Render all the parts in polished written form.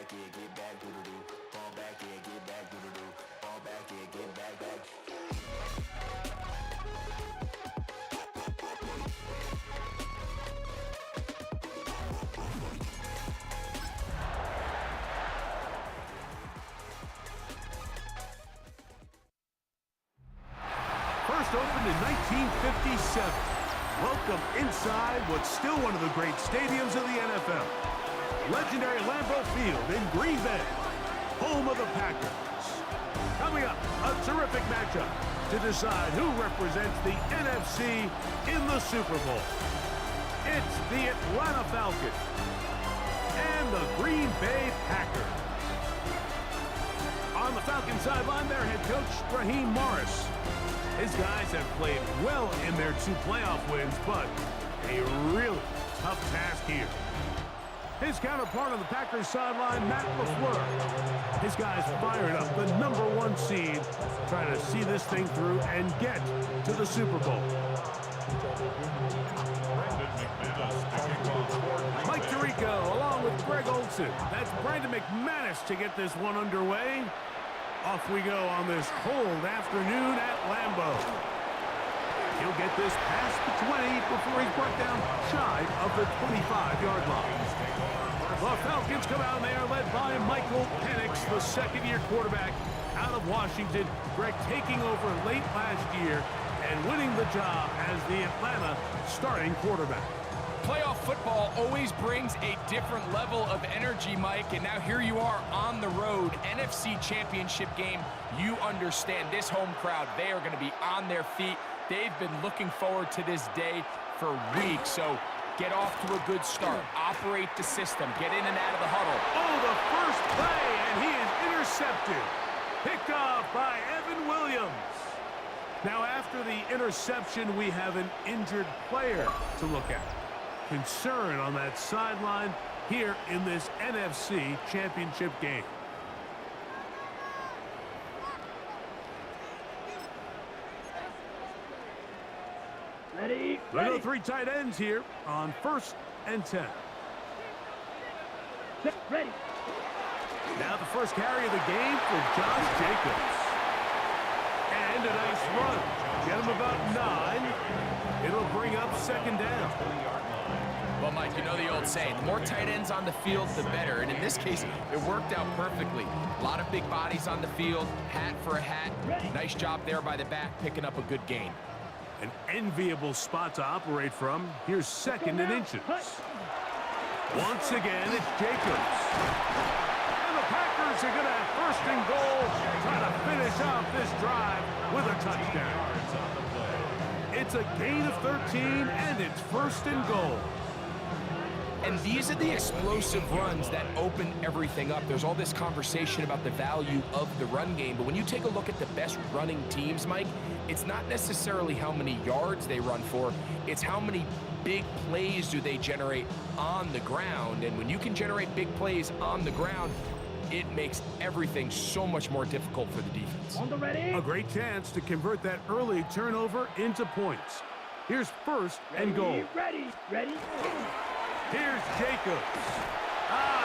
back, yeah, get back, do-do-do. Fall back, yeah, get back, do-do-do. Fall back, yeah, get back, back. First opened in 1957. Welcome inside what's still one of the great stadiums of the NFL. Legendary Lambeau Field in Green Bay, home of the Packers. Coming up, a terrific matchup to decide who represents the NFC in the Super Bowl. It's the Atlanta Falcons and the Green Bay Packers. On the Falcons sideline, their head coach, Raheem Morris. His guys have played well in their 2 playoff wins, but a really tough task here. His counterpart on the Packers sideline, Matt LaFleur. His guys fired up, the #1 seed, trying to see this thing through and get to the Super Bowl. Mike Tirico along with Greg Olsen. That's Brandon McManus to get this one underway. Off we go on this cold afternoon at Lambeau. He'll get this past the 20 before he's brought down shy of the 25-yard line. The Falcons come out and they are led by Michael Penix, the second-year quarterback out of Washington. Greg taking over late last year and winning the job as the Atlanta starting quarterback. Playoff football always brings a different level of energy, Mike, and now here you are on the road, NFC Championship game. You understand this home crowd, they are going to be on their feet. They've been looking forward to this day for weeks, so get off to a good start. Operate the system. Get in and out of the huddle. Oh, the first play, and he is intercepted. Picked off by Evan Williams. Now, after the interception, we have an injured player to look at. Concern on that sideline here in this NFC Championship game. Ready? We go 3 tight ends here on 1st and 10. Ready. Now the first carry of the game for Josh Jacobs. And a nice run. Get him about 9. It'll bring up 2nd down. Well, Mike, you know the old saying, the more tight ends on the field, the better. And in this case, it worked out perfectly. A lot of big bodies on the field, hat for a hat. Nice job there by the back, picking up a good gain. An enviable spot to operate from. Here's 2nd and inches. Once again, it's Jacobs. And the Packers are going to have 1st and goal, trying to finish off this drive with a touchdown. It's a gain of 13, and it's 1st and goal. And these are the explosive runs that open everything up. There's all this conversation about the value of the run game, but when you take a look at the best running teams, Mike, it's not necessarily how many yards they run for, it's how many big plays do they generate on the ground. And when you can generate big plays on the ground, it makes everything so much more difficult for the defense. On the ready. A great chance to convert that early turnover into points. Here's 1st and goal. Ready. Here's Jacobs.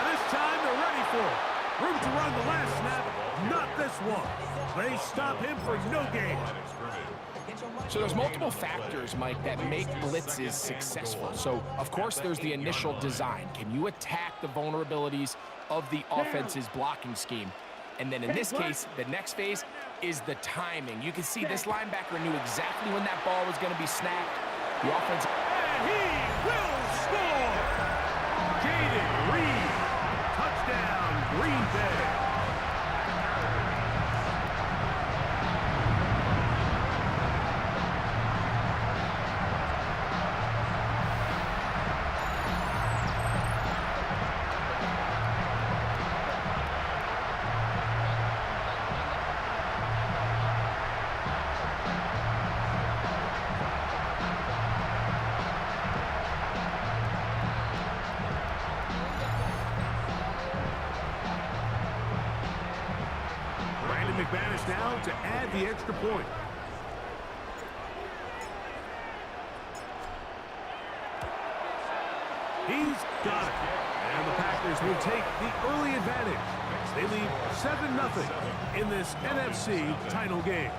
This time they're ready for it. Room to run the last snap, not this one. They stop him for no gain. So there's multiple factors, Mike, that make blitzes successful. So, of course, there's the initial design. Can you attack the vulnerabilities of the offense's blocking scheme? And then in this case, the next phase is the timing. You can see this linebacker knew exactly when that ball was going to be snapped. The offense... And he will score! Jaden Reed. Touchdown, Green Bay. McManus now to add the extra point. He's got it. And the Packers move take the early advantage. They lead 7-0 in this NFC title game.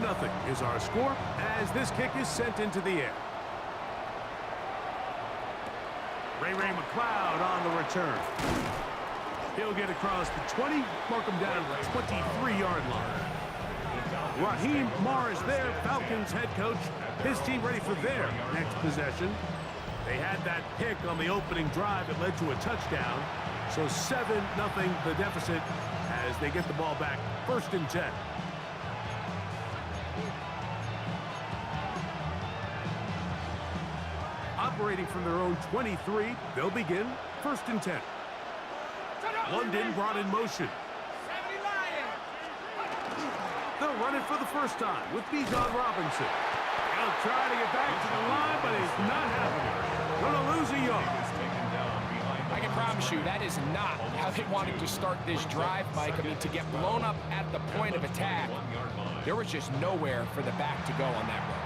Nothing is our score as this kick is sent into the air. Ray McLeod on the return. He'll get across the 20, mark him down at the 23-yard line. Raheem Morris there, Falcons head coach. His team ready for their next possession. They had that pick on the opening drive that led to a touchdown. So 7-0 the deficit as they get the ball back, 1st and 10. Operating from their own 23, they'll begin 1st and 10. London brought in motion. They'll run it for the first time with Bijan Robinson. He'll try to get back to the line, but it's not happening. Gonna lose a yard. I can promise you that is not how they wanted to start this drive, Mike. I mean, to get blown up at the point of attack, there was just nowhere for the back to go on that run.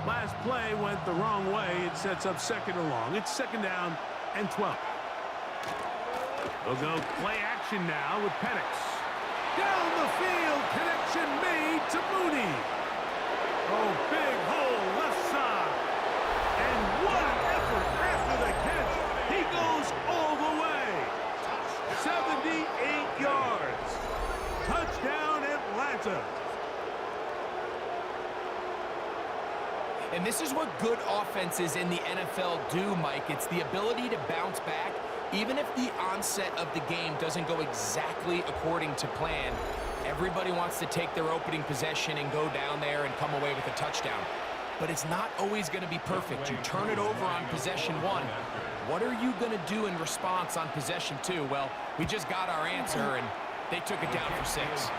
Last play went the wrong way. It sets up 2nd and long. It's 2nd down and 12. They'll go play action now with Penix. Down the field, connection made to Mooney. Oh, big hole left side. And what an effort after the catch. He goes all the way. 78 yards. Touchdown, Atlanta. And this is what good offenses in the NFL do, Mike. It's the ability to bounce back, even if the onset of the game doesn't go exactly according to plan. Everybody wants to take their opening possession and go down there and come away with a touchdown. But it's not always going to be perfect. You turn it over on possession 1. What are you going to do in response on possession 2? Well, we just got our answer, and they took it down for 6.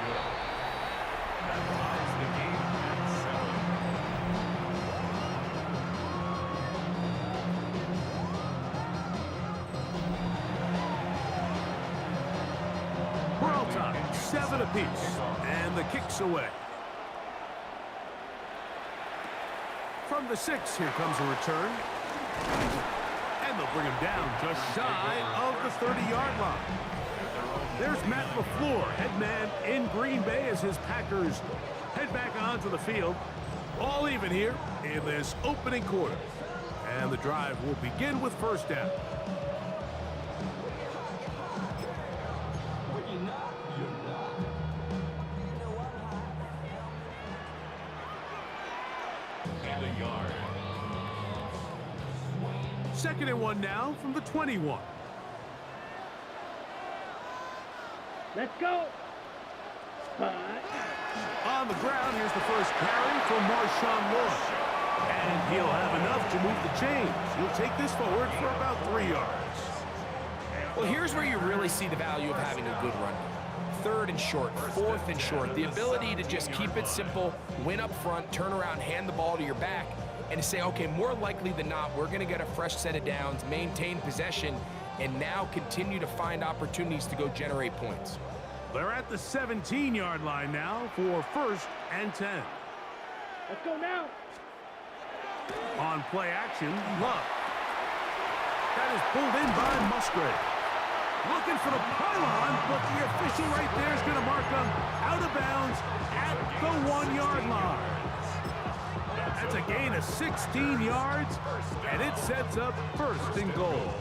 Time, 7 apiece, and the kick's away. From the 6, here comes a return. And they'll bring him down just shy of the 30-yard line. There's Matt LaFleur, head man in Green Bay as his Packers head back onto the field. All even here in this opening quarter. And the drive will begin with 1st down. Second and 1 now from the 21. Let's go. On the ground, here's the first carry from Marshawn Lewis. And he'll have enough to move the chains. He'll take this forward for about 3 yards. Well, here's where you really see the value of having a good run. 3rd and short, 4th and short. The ability to just keep it simple, win up front, turn around, hand the ball to your back, and to say, okay, more likely than not, we're going to get a fresh set of downs, maintain possession, and now continue to find opportunities to go generate points. They're at the 17-yard line now for 1st and 10. Let's go now. On play action, Love. That is pulled in by Musgrave. Looking for the pylon, but the official right there is going to mark them out of bounds at the 1-yard line. That's a gain of 16 yards, and it sets up 1st and goal.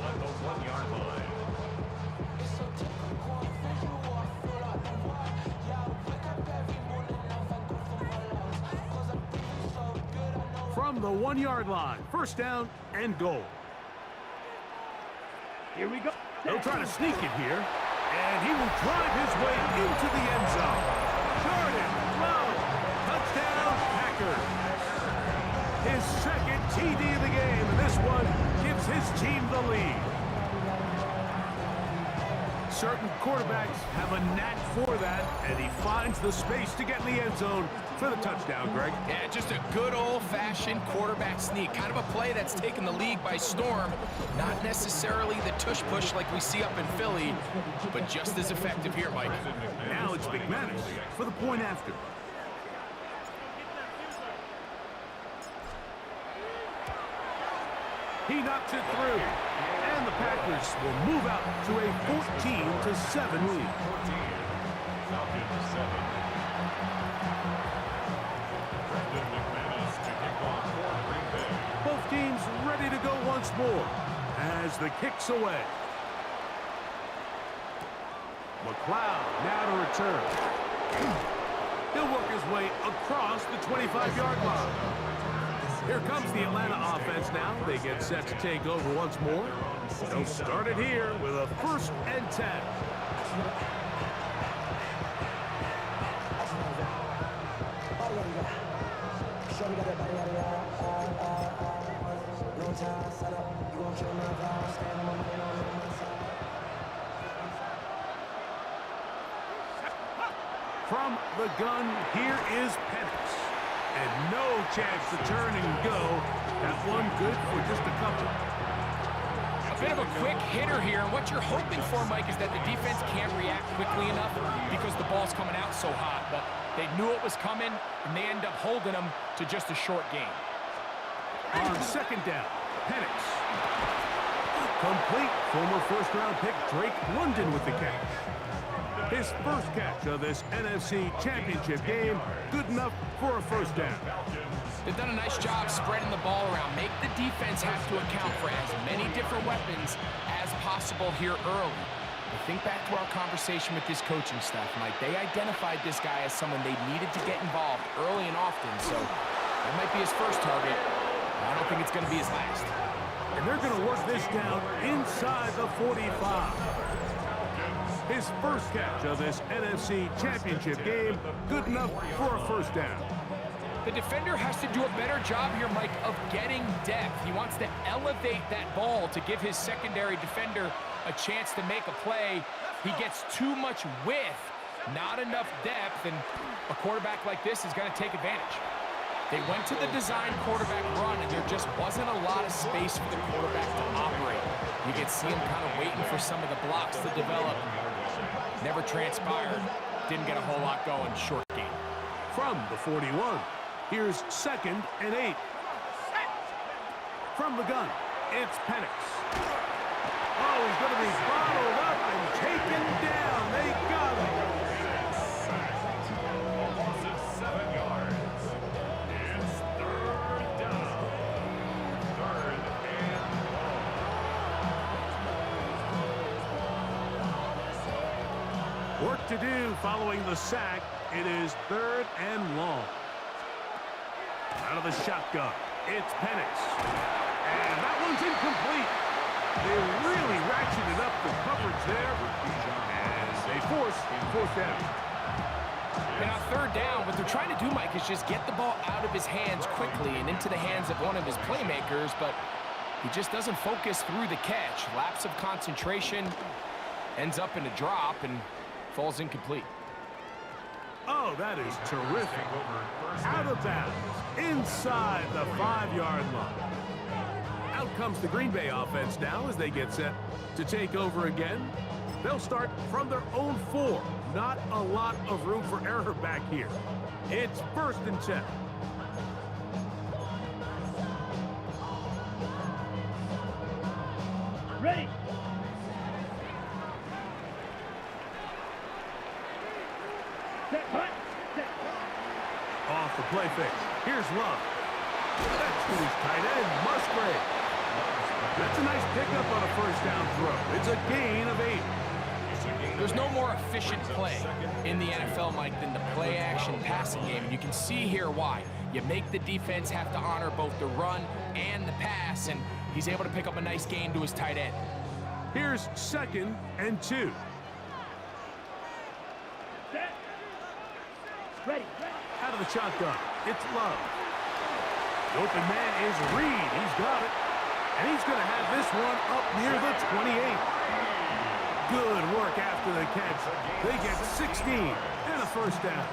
From the 1-yard line, 1st down and goal. Here we go. They'll try to sneak it here, and he will drive his way into the end zone. Jordan Love, touchdown Packers. His 2nd TD of the game, and this one gives his team the lead. Certain quarterbacks have a knack for that, and he finds the space to get in the end zone for the touchdown, Greg. Yeah, just a good old-fashioned quarterback sneak. Kind of a play that's taken the league by storm. Not necessarily the tush-push like we see up in Philly, but just as effective here, Mike. Now it's McManus for the point after. He knocks it through. And the Packers will move out to a 14-7 lead. Falcons 7. Brandon McManus to kick off for Green Bay. Both teams ready to go once more as the kick's away. McLeod now to return. He'll work his way across the 25-yard line. Here comes the Atlanta offense now. They get set to take over once more. They'll start it here with a 1st and 10. From the gun, here is Penix. And no chance to turn and go. That one good for just a couple. A bit of a quick hitter here. And what you're hoping for, Mike, is that the defense can't react quickly enough because the ball's coming out so hot. But they knew it was coming, and they end up holding them to just a short game. On 2nd down, Penix. Complete. Former 1st-round pick Drake London with the catch. His first catch of this NFC Championship game, good enough for a 1st down. They've done a nice job spreading the ball around. Make the defense have to account for as many different weapons as possible here early. But think back to our conversation with this coaching staff, Mike. They identified this guy as someone they needed to get involved early and often, so that might be his first target. I don't think it's going to be his last. And they're going to work this down inside the 45. His first catch of this NFC Championship game, good enough for a 1st down. The defender has to do a better job here, Mike, of getting depth. He wants to elevate that ball to give his secondary defender a chance to make a play. He gets too much width, not enough depth, and a quarterback like this is going to take advantage. They went to the design quarterback run, and there just wasn't a lot of space for the quarterback to operate. You can see him kind of waiting for some of the blocks to develop. Never transpired. Didn't get a whole lot going. Short game. From the 41, here's 2nd and 8. From the gun, it's Penix. Oh, he's going to be bottled up and taken down. They got him. Losses 7 yards. It's 3rd down. 3rd and long. Work to do following the sack. It is 3rd and long. Out of the shotgun, it's Penix. And that one's incomplete. They really ratcheted up the coverage there. And they force 4th down. And on 3rd down, what they're trying to do, Mike, is just get the ball out of his hands quickly and into the hands of one of his playmakers, but he just doesn't focus through the catch. Lapse of concentration, ends up in a drop, and falls incomplete. Oh, that is terrific. Out of bounds, inside the 5-yard line. Out comes the Green Bay offense now as they get set to take over again. They'll start from their own 4. Not a lot of room for error back here. It's 1st and 10. Ready. Set, punt. Set. Off the play fake. Here's Love. That's to his tight end, Musgrave. That's a nice pickup on a 1st down throw. It's a gain of 8. There's no more efficient play in the NFL, Mike, than the play-action passing game. And you can see here why. You make the defense have to honor both the run and the pass, and he's able to pick up a nice gain to his tight end. Here's 2nd and 2. Set. Ready. Out of the shotgun, it's Love. The open man is Reed. He's got it. And he's going to have this one up near the 28. Good work after the catch. They get 16 and a first down.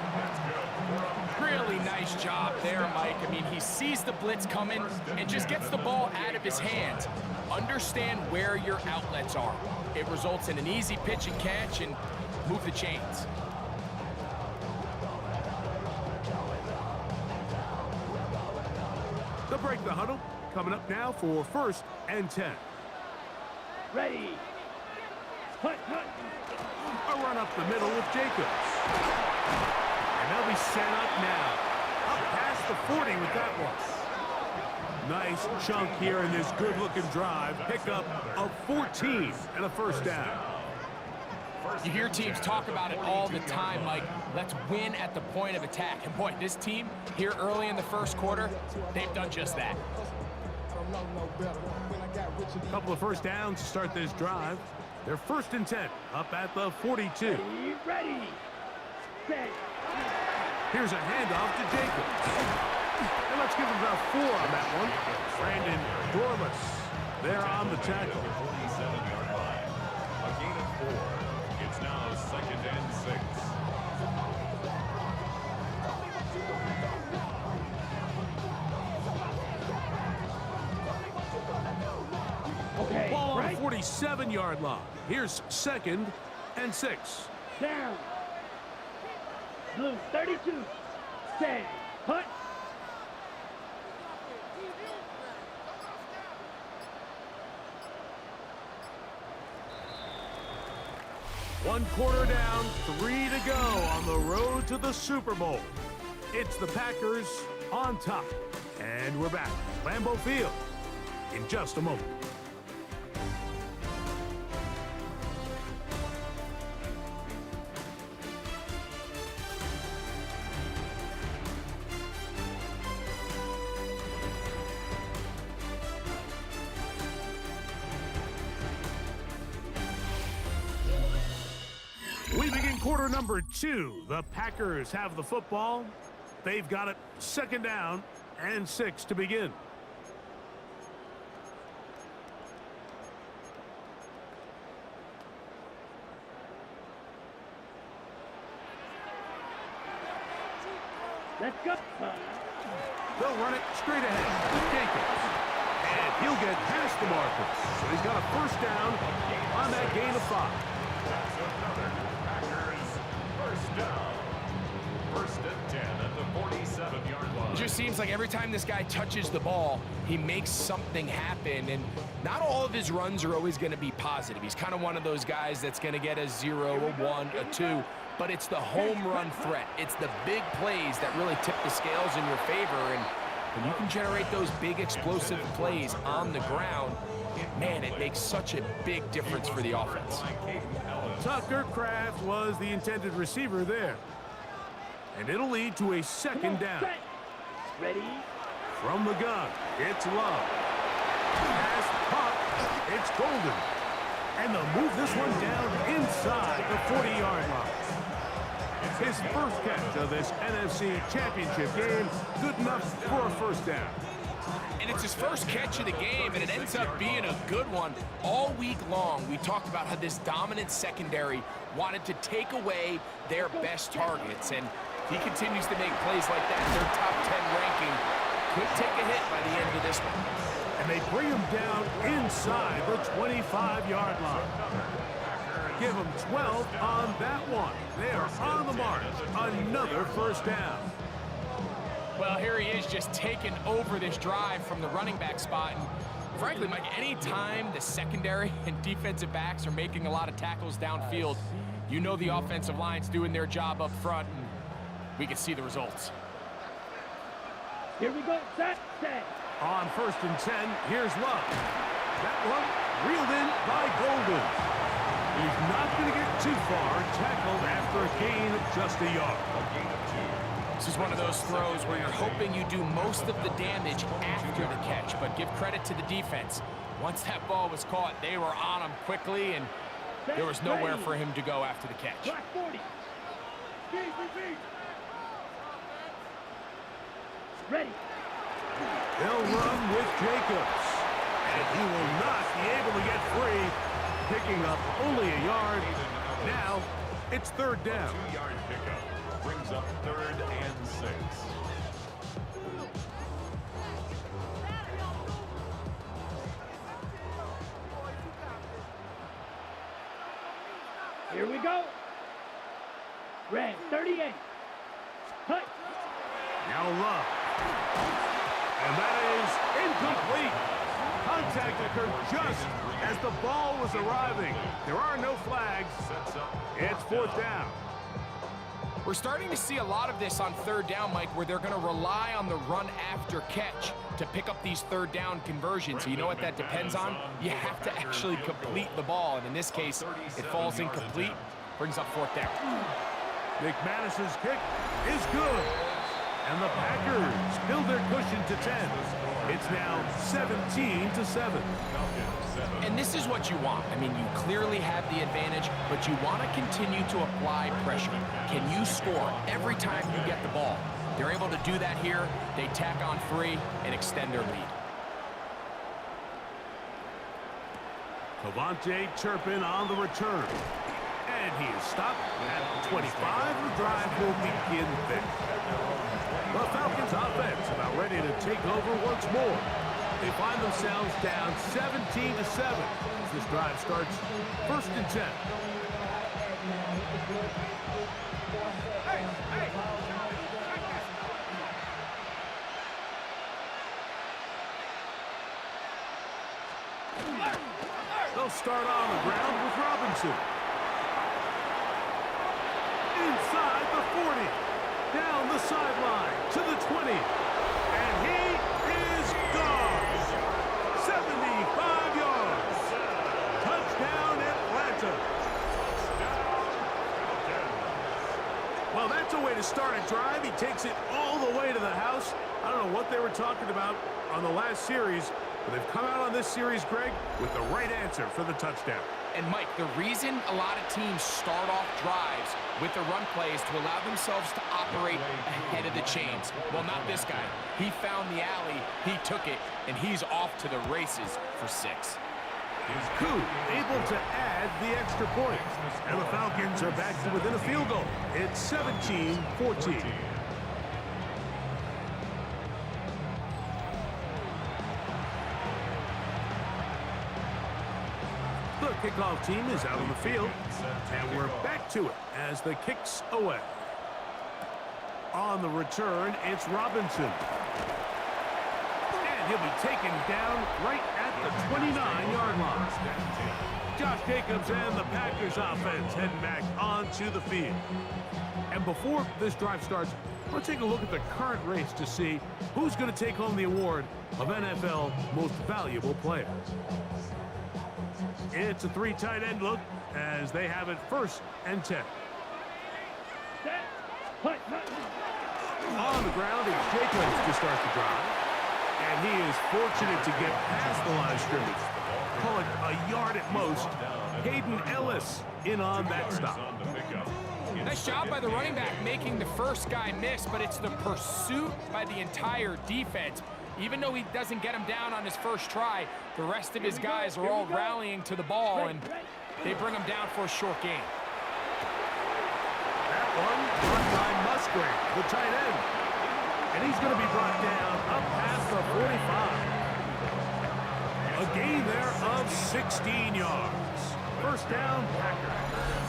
Really nice job there, Mike. I mean, he sees the blitz coming and just gets the ball out of his hands. Understand where your outlets are. It results in an easy pitch and catch and move the chains. They'll break the huddle. Coming up now for 1st and 10. Ready. Hunt, hunt. A run up the middle with Jacobs. And they'll be set up now. Up past the 40 with that one. Nice chunk here in this good-looking drive. Pickup of 14 and a first down. You hear teams talk about it all the time, Mike. Let's win at the point of attack. And boy, this team here early in the first quarter, they've done just that. A couple of first downs to start this drive. They're 1st and 10, up at the 42. Ready. Set. Here's a handoff to Jacobs. And let's give him about 4 on that one. Brandon Dorless there on the tackle. 47-yard line. A gain of 4. It's now 2nd and 6. Okay. Ball on Right. the 47-yard line. Here's 2nd and 6. Down. Blue 32. Set. Hunt. One quarter down, 3 to go on the road to the Super Bowl. It's the Packers on top. And we're back. Lambeau Field in just a moment. We begin quarter number 2. The Packers have the football. They've got it 2nd down and 6 to begin. Let's go. They'll run it straight ahead with Jacobs. And he'll get past the marker. So he's got a first down on that gain of 5. That's another Packers first down. 1st and 10 at the 47-yard line. It just seems like every time this guy touches the ball, he makes something happen. And not all of his runs are always going to be positive. He's kind of one of those guys that's going to get a 0, a 1, a 2. But it's the home run threat. It's the big plays that really tip the scales in your favor. And when you can generate those big explosive plays on the ground, man, it makes such a big difference for the offense. Tucker Kraft was the intended receiver there. And it'll lead to a 2nd down. Set. Ready. From the gun, it's Love. Pass, pop, it's Golden. And they'll move this one down inside the 40-yard line. His first catch of this NFC Championship game, good enough for a first down. And it's his first catch of the game, and it ends up being a good one. All week long, we talked about how this dominant secondary wanted to take away their best targets. And if he continues to make plays like that, their top 10 ranking could take a hit by the end of this one. And they bring him down inside the 25-yard line. Give him 12 on that one. They are on the mark. Another first down. Well, here he is just taking over this drive from the running back spot. And frankly, Mike, any time the secondary and defensive backs are making a lot of tackles downfield, you know the offensive line's doing their job up front, and we can see the results. Here we go. Set. Set. On 1st and 10, here's Love. That one reeled in by Golden. He's not going to get too far, tackled after a gain of just a yard. This is one of those throws where you're hoping you do most of the damage after the catch, but give credit to the defense. Once that ball was caught, they were on him quickly, and there was nowhere for him to go after the catch. Block 40. Ready. They'll run with Jacobs. And he will not be able to get free. picking up only a yard. Now it's third down. 2-yard pickup brings up 3rd and 6. Here we go. Red 38. Cut. Now Love. And that is incomplete. Contact occurred just as the ball was arriving. There are no flags. It's fourth down. We're starting to see a lot of this on third down, Mike, where they're going to rely on the run after catch to pick up these third down conversions. So you know what that depends on? You have to actually complete the ball. And in this case, it falls incomplete, brings up fourth down. McManus's kick is good. And the Packers build their cushion to 10. It's now 17-7. And this is what you want. I mean, you clearly have the advantage, but you want to continue to apply pressure. Can you score every time you get the ball? They're able to do that here. They tack on 3 and extend their lead. Cavante Turpin on the return. And he is stopped at 25. The drive will begin there. The Falcons offense about ready to take over once more. They find themselves down 17-7 as this drive starts 1st and 10. They'll start on the ground with Robinson. Inside the 40. Down the sideline to the 20. And he is gone. 75 yards. Touchdown, Atlanta. Well, that's a way to start a drive. He takes it all the way to the house. I don't know what they were talking about on the last series, but they've come out on this series, Greg, with the right answer for the touchdown. And, Mike, the reason a lot of teams start off drives with the run play is to allow themselves to operate ahead of the chains. Well, not this guy. He found the alley, he took it, and he's off to the races for 6. Koo able to add the extra point. And the Falcons are back to within a field goal. It's 17-14. The kickoff team is out on the field, and we're back to it as the kick's away. On the return, it's Robinson. And he'll be taken down right at the 29-yard line. Josh Jacobs and the Packers offense heading back onto the field. And before this drive starts, let's take a look at the current race to see who's going to take home the award of NFL Most Valuable Player. It's a 3 tight end look as they have it 1st and 10. On the ground, it's Jacobs to start the drive. And he is fortunate to get past the line of scrimmage. Call it a yard at most. Hayden Ellis in on that stop. Nice job by the running back making the first guy miss, but it's the pursuit by the entire defense. Even though he doesn't get him down on his first try, the rest of his guys are all rallying to the ball, and they bring him down for a short gain. That one run by Musgrave, the tight end. And he's going to be brought down up past the 45. A gain there of 16 yards. 1st down, Packers.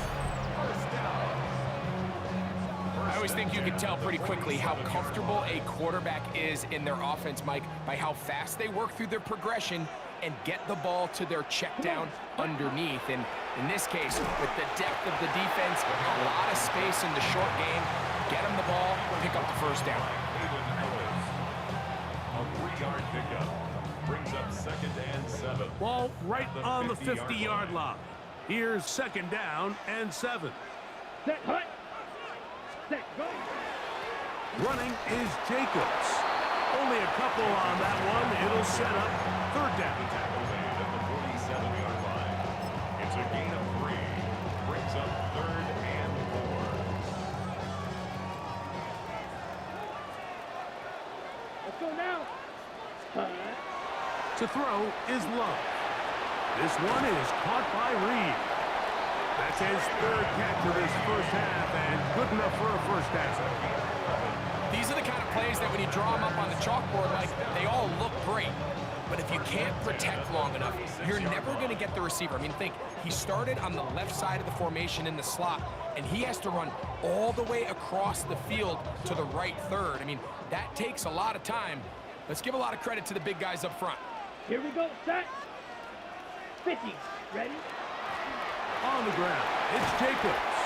I always think you can tell pretty quickly how comfortable a quarterback is in their offense, Mike, by how fast they work through their progression and get the ball to their check down underneath. And in this case, with the depth of the defense, a lot of space in the short game, get them the ball, pick up the 1st down. A 3-yard pickup brings up 2nd and 7. Ball right on the 50-yard line. Here's 2nd down and 7. Set, hut. Set, go. Running is Jacobs. Only a couple on that one. It'll set up 3rd down. Tackle made at the 47-yard line. It's a gain of 3. Brings up 3rd and 4. Let's go now. To throw is Love. This one is caught by Reed. That's his third catch of this first half, and good enough for a first half. These are the kind of plays that when you draw them up on the chalkboard, like, they all look great. But if you can't protect long enough, you're never going to get the receiver. I mean, think, he started on the left side of the formation in the slot, and he has to run all the way across the field to the right third. I mean, that takes a lot of time. Let's give a lot of credit to the big guys up front. Here we go, set. 50, ready? On the ground, it's Jacobs,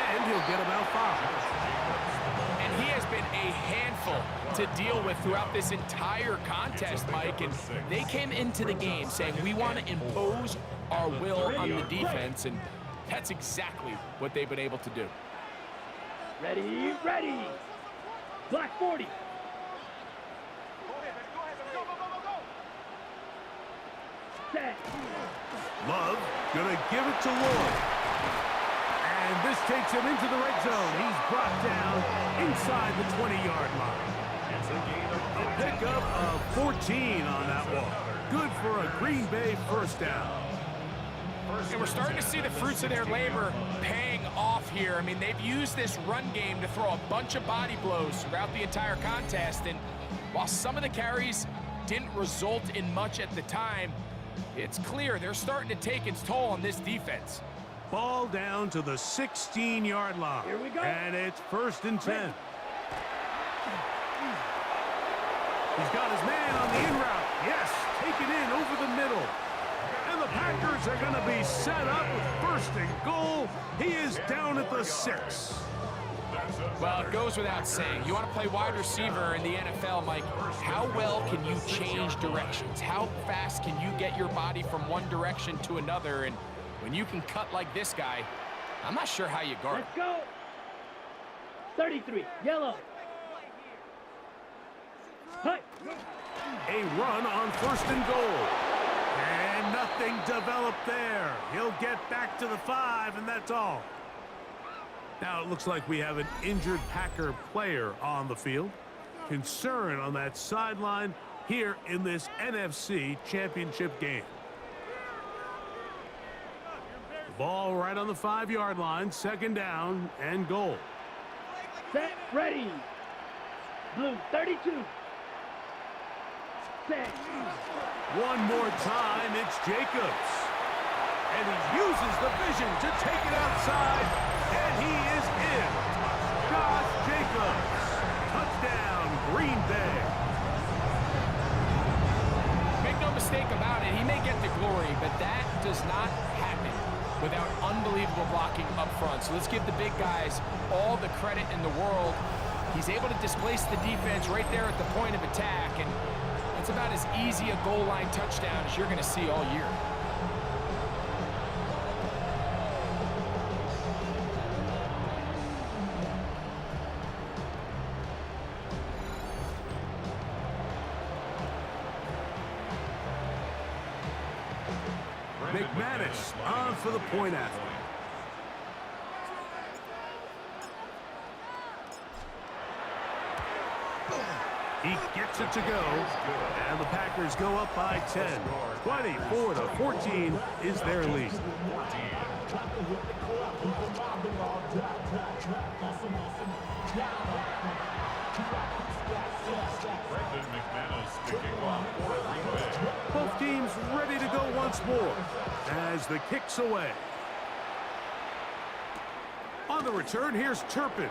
and he'll get about 5. And he has been a handful to deal with throughout this entire contest, Mike. And they came into the game saying, we want to impose our will on the defense, and that's exactly what they've been able to do. Ready, ready. Black 40. Set. Love gonna give it to Lloyd. And this takes him into the red zone. He's brought down inside the 20-yard line. A pickup of 14 on that one. Good for a Green Bay first down. And we're starting to see the fruits of their labor paying off here. I mean, they've used this run game to throw a bunch of body blows throughout the entire contest. And while some of the carries didn't result in much at the time, it's clear they're starting to take its toll on this defense. Ball down to the 16-yard line. Here we go. And it's 1st and 10. He's got his man on the in route. Yes, taken in over the middle. And the Packers are going to be set up with 1st and goal. He is down at the 6. Well, it goes without saying. You want to play wide receiver in the NFL, Mike, how well can you change directions? How fast can you get your body from one direction to another? And when you can cut like this guy, I'm not sure how you guard. Let's go. 33, yellow. Hut. A run on 1st and goal. And nothing developed there. He'll get back to the 5, and that's all. Now it looks like we have an injured Packer player on the field. Concern on that sideline here in this NFC Championship game. The ball right on the 5-yard line, 2nd down and goal. Set, ready. Blue 32. Set. One more time, it's Jacobs. And he uses the vision to take it outside, and he is in. Josh Jacobs. Touchdown, Green Bay. Make no mistake about it, he may get the glory, but that does not happen without unbelievable blocking up front. So let's give the big guys all the credit in the world. He's able to displace the defense right there at the point of attack, and it's about as easy a goal line touchdown as you're going to see all year. McManus on for the point after. He gets it to go, and the Packers go up by 10. 24-14 is their lead. Both teams ready to go once more as the kick's away. On the return, here's Turpin.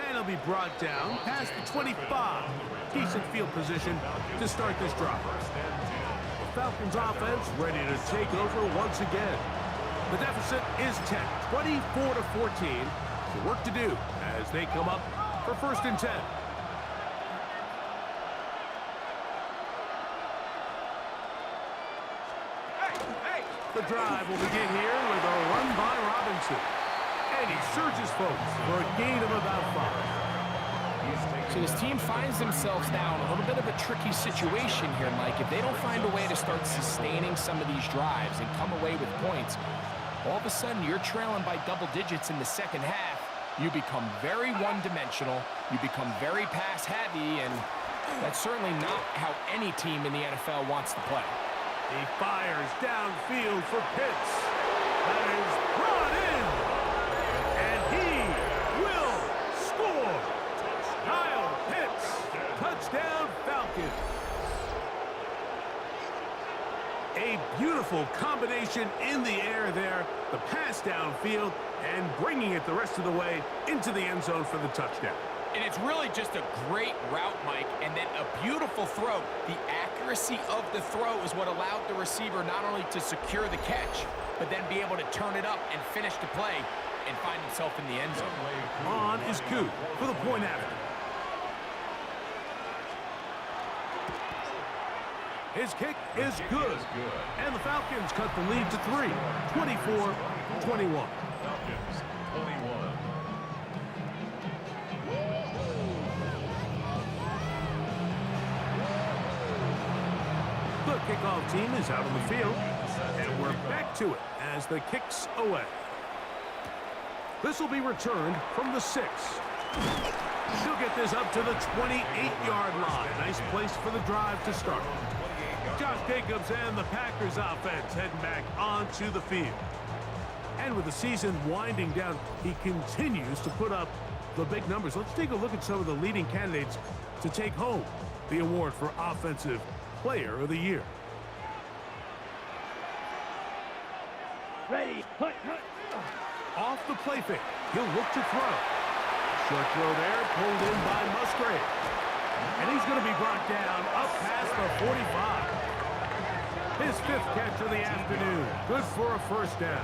And he'll be brought down past the 25. Decent field position to start this drive. The Falcons offense ready to take over once again. The deficit is 10, 24-14. The work to do as they come up for 1st and 10. The drive will begin here with a run by Robinson. And he surges folks for a gain of about 5. So this team finds themselves now in a little bit of a tricky situation here, Mike. If they don't find a way to start sustaining some of these drives and come away with points, all of a sudden you're trailing by double digits in the second half. You become very one-dimensional. You become very pass-heavy, and That's certainly not how any team in the NFL wants to play. He fires downfield for Pitts. That is brought in. And he will score. Kyle Pitts, touchdown Falcons. A beautiful combination in the air there. The pass downfield and bringing it the rest of the way into the end zone for the touchdown. And it's really just a great route, Mike, and then a beautiful throw. The accuracy of the throw is what allowed the receiver not only to secure the catch, but then be able to turn it up and finish the play and find himself in the end zone. On is Coop for the point after. His kick is good. And the Falcons cut the lead to 3, 24-21. Falcons 21. The kickoff team is out on the field, and we're back to it as the kick's away. This will be returned from the 6. He'll get this up to the 28-yard line. Nice place for the drive to start. Josh Jacobs and the Packers offense heading back onto the field. And with the season winding down, he continues to put up the big numbers. Let's take a look at some of the leading candidates to take home the award for Offensive Player of the Year. Ready, hut, hut. Off the play fake, he'll look to throw. Short throw there, pulled in by Musgrave. And he's going to be brought down up past the 45. His 5th catch of the afternoon. Good for a first down.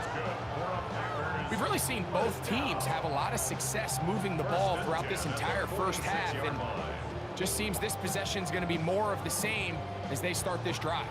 We've really seen both teams have a lot of success moving the ball throughout this entire first half, and just seems this possession is going to be more of the same as they start this drive.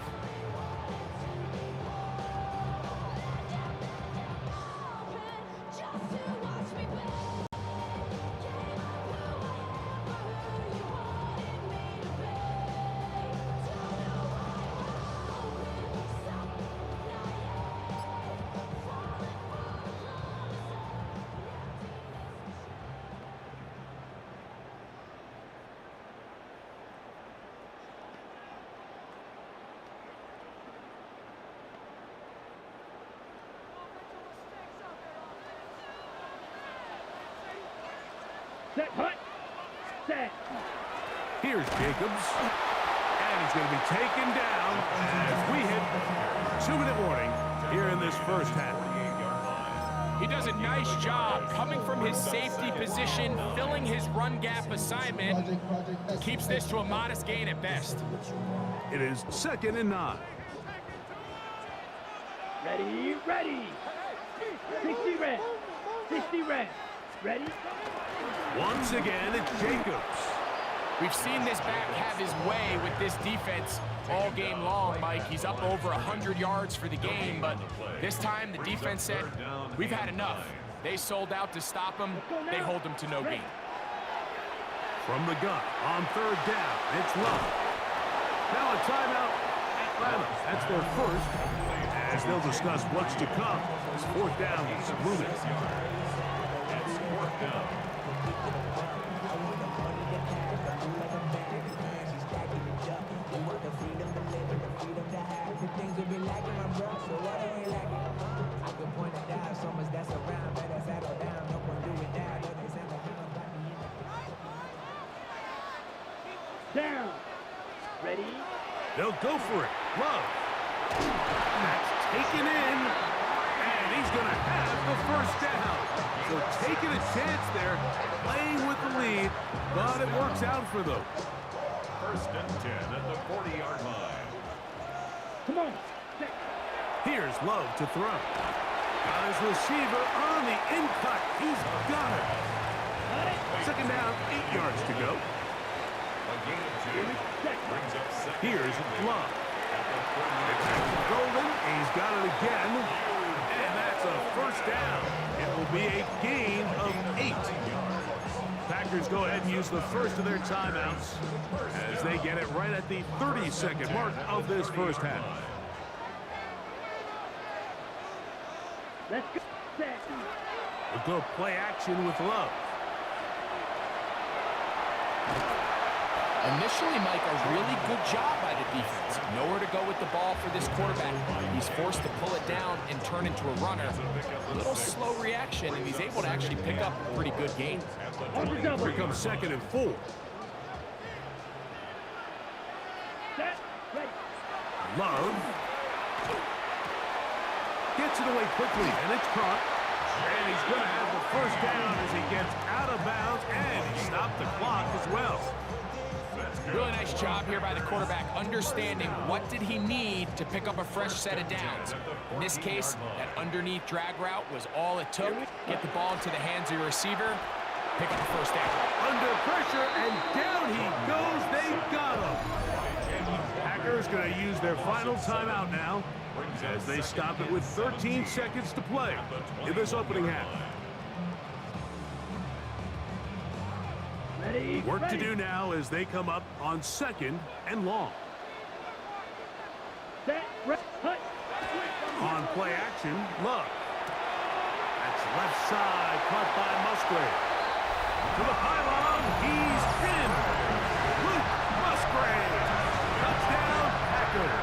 Set, hut, set. Here's Jacobs. And he's going to be taken down as we hit 2-minute warning here in this first half. He does a nice job coming from his safety position, filling his run gap assignment. Keeps this to a modest gain at best. It is 2nd and 9. Ready, ready. 60 red. 60 red. Ready? Once again, it's Jacobs. We've seen this back have his way with this defense all game long, Mike. He's up over 100 yards for the game, but this time the defense said, we've had enough. They sold out to stop him. They hold him to no gain. From the gun on 3rd down, it's Love. Now a timeout, Atlanta. That's their first, as they'll discuss what's to come. This 4th down is moving. It's 4th down. Down. Ready? They'll go for it. Love. That's taken in. And he's going to have the first down. So taking a chance there, playing with the lead, but it works out for them. 1st and 10 at the 40-yard line. Come on. Set. Here's Love to throw. Got his receiver on the in cut. He's got it. 2nd down, 8 yards to go. A gain of 2 brings up 2nd. Here's Love. Golden, he's got it again. And that's a first down. It will be a gain of 8. Packers go ahead and use the first of their timeouts as they get it right at the 30-second mark of this first half. Let's go. Set. We'll go play action with Love. Initially, Mike, a really good job by the defense. Nowhere to go with the ball for this quarterback. He's forced to pull it down and turn into a runner. A little slow reaction, and he's able to actually pick up a pretty good gain. Here comes 2nd and 4. Love gets it away quickly, and it's caught. And he's going to have the first down as he gets out of bounds, and he stopped the clock as well. Really nice job here by the quarterback, understanding what did he need to pick up a fresh set of downs. In this case, that underneath drag route was all it took. Get the ball into the hands of your receiver, pick up the first down. Under pressure, and down he goes. They got him. Packers going to use their final timeout now as they stop it with 13 seconds to play in this opening half. Work to do now as they come up on 2nd and long. On play action, Love. That's left side, caught by Musgrave. To the pylon, he's in. Luke Musgrave. Touchdown, Packers.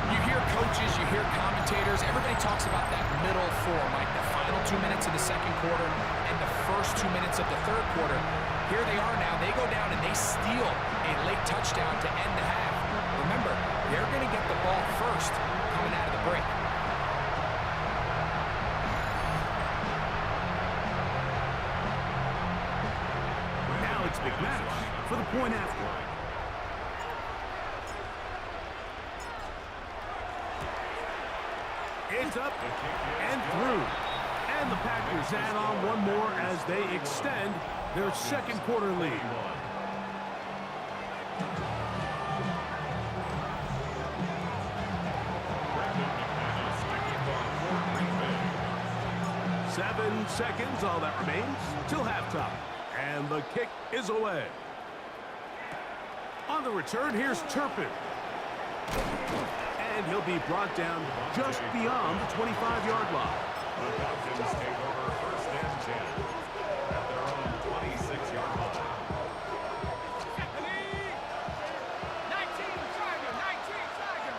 You hear coaches, you hear commentators, everybody talks about that middle four, like the final 2 minutes of the second quarter and the first 2 minutes of the third quarter. Here they are now. They go down and they steal a late touchdown to end the half. Remember, they're going to get the ball first coming out of the break. Now it's McManus for the point after. It's up and through. And the Packers add on one more as they extend their second quarter lead. Seven seconds, all that remains, till halftime. And the kick is away. On the return, here's Turpin. And he'll be brought down just beyond the 25-yard line. The Falcons take over 1st and 10 at their own 26-yard line. 19 Tiger.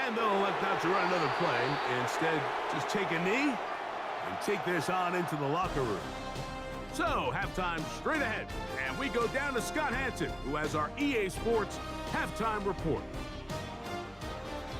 And they'll elect not to run another play. Instead, just take a knee and take this on into the locker room. So, halftime straight ahead. And we go down to Scott Hansen, who has our EA Sports halftime report.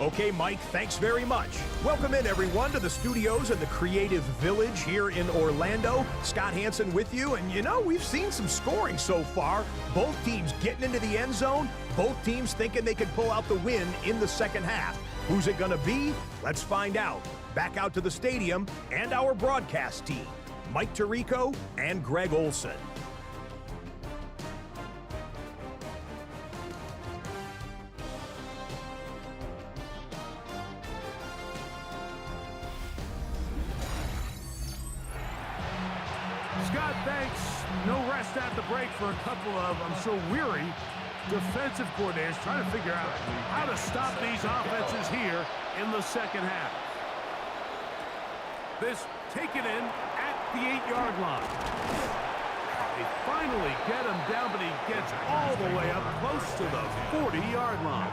Okay, Mike, thanks very much. Welcome in, everyone, to the studios of the Creative Village here in Orlando. Scott Hansen with you, and you know, we've seen some scoring so far. Both teams getting into the end zone, both teams thinking they could pull out the win in the second half. Who's it going to be? Let's find out. Back out to the stadium and our broadcast team, Mike Tirico and Greg Olson. Scott, thanks. No rest at the break for a couple of, I'm sure, weary defensive coordinators trying to figure out how to stop these offenses here in the second half. This taken in at the 8-yard line. They finally get him down, but he gets all the way up close to the 40-yard line.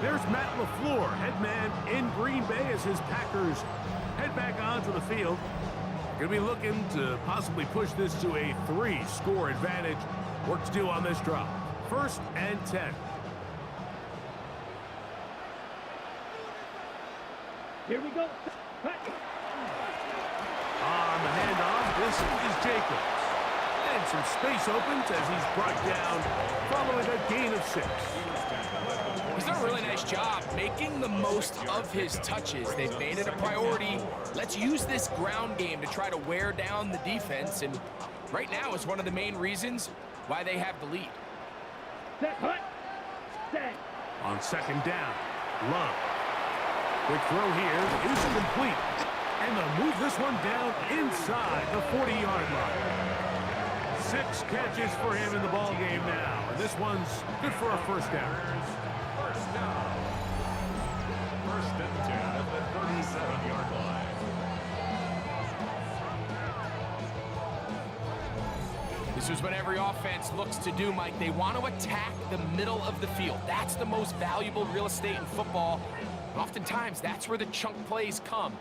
There's Matt LaFleur, head man in Green Bay as his Packers head back onto the field. Going to be looking to possibly push this to a 3-score advantage. Work to do on this drive. 1st and 10. Here we go. On the handoff, this is Jacobs. And some space opens as he's brought down following a gain of 6. He's done a really nice job making the most of his touches. They've made it a priority. Let's use this ground game to try to wear down the defense, and right now is one of the main reasons why they have the lead. Set, hut, set. On 2nd down, Love. Quick throw here is complete. And they'll move this one down inside the 40-yard line. 6 catches for him in the ball game now. And this one's good for a 1st down. First down. 1st and 10 at the 37-yard line. This is what every offense looks to do, Mike. They want to attack the middle of the field. That's the most valuable real estate in football. Oftentimes, that's where the chunk plays come.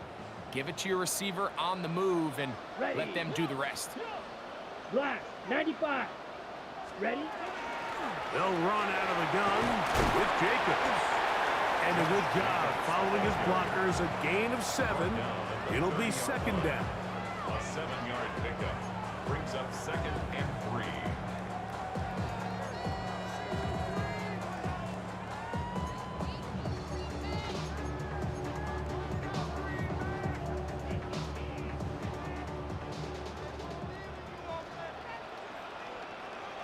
Give it to your receiver on the move and let them do the rest. Black, 95. Ready? They'll run out of the gun with Jacobs. And a good job following his blockers, a gain of 7. It'll be second down. A 7-yard pickup brings up 2nd and 3.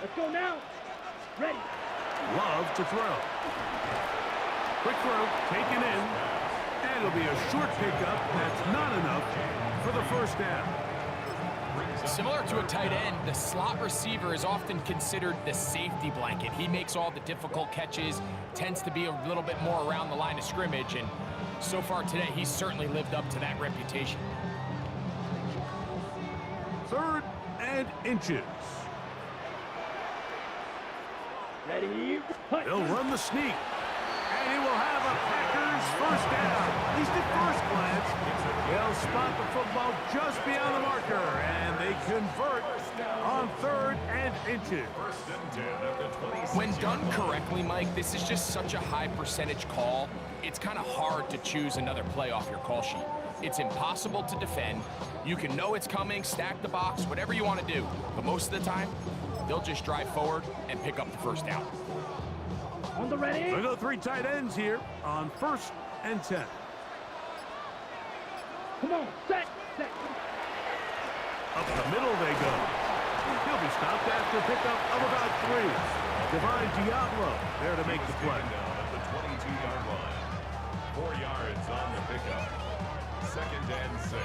Let's go now. Ready. Love to throw. Quick throw, taken in. And it'll be a short pickup. That's not enough for the first down. Similar to a tight end, the slot receiver is often considered the safety blanket. He makes all the difficult catches, tends to be a little bit more around the line of scrimmage, and so far today, he's certainly lived up to that reputation. 3rd and inches. Ready. Punch. They'll run the sneak. And he will have a Packers first down. At least at first glance. They'll spot the football just beyond the marker. And they convert on 3rd and inches. 1st and 10 at the 26. When done correctly, Mike, this is just such a high percentage call. It's kind of hard to choose another play off your call sheet. It's impossible to defend. You can know it's coming, stack the box, whatever you want to do. But most of the time, they'll just drive forward and pick up the first down. On the ready. We'll go 3 tight ends here on 1st and 10. Come on. Set. Up the middle they go. He'll be stopped after a pickup of about 3. Divine Diablo there to make the play. Down at the 22-yard line. 4 yards on the pickup. 2nd and 6.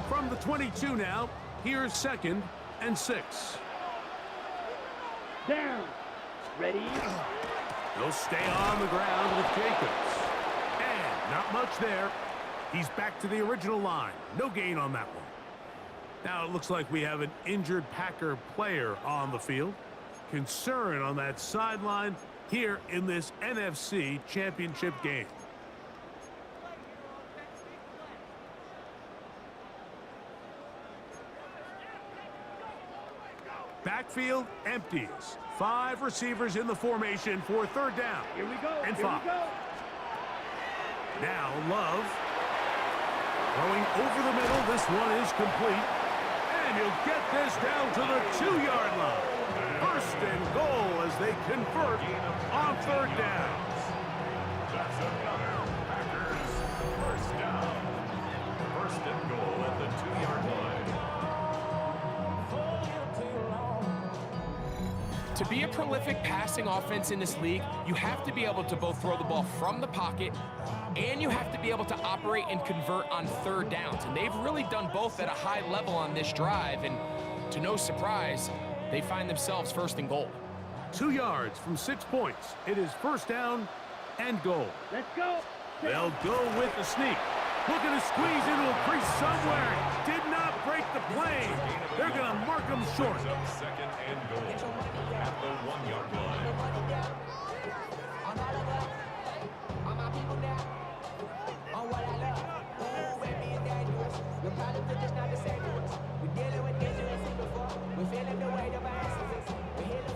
From the 22 now, here's 2nd and 6. Down. Ready. They'll stay on the ground with Jacobs. And not much there. He's back to the original line. No gain on that one. Now it looks like we have an injured Packer player on the field. Concern on that sideline here in this NFC championship game. Backfield empties. 5 receivers in the formation for 3rd down. Here we go. And Here 5. we go. Now Love throwing over the middle. This one is complete. And he'll get this down to the 2-yard line. 1st and goal as they convert on 3rd down. That's another Packers first down. 1st and goal at the 2-yard line. To be a prolific passing offense in this league, you have to be able to both throw the ball from the pocket and you have to be able to operate and convert on 3rd downs. And they've really done both at a high level on this drive. And to no surprise, they find themselves 1st and goal. 2 yards from 6 points. It is 1st down and goal. Let's go. They'll go with the sneak. Looking to squeeze into a crease somewhere. Did not break the plane. They're going to mark them short. Brings up 2nd and goal at the 1-yard line.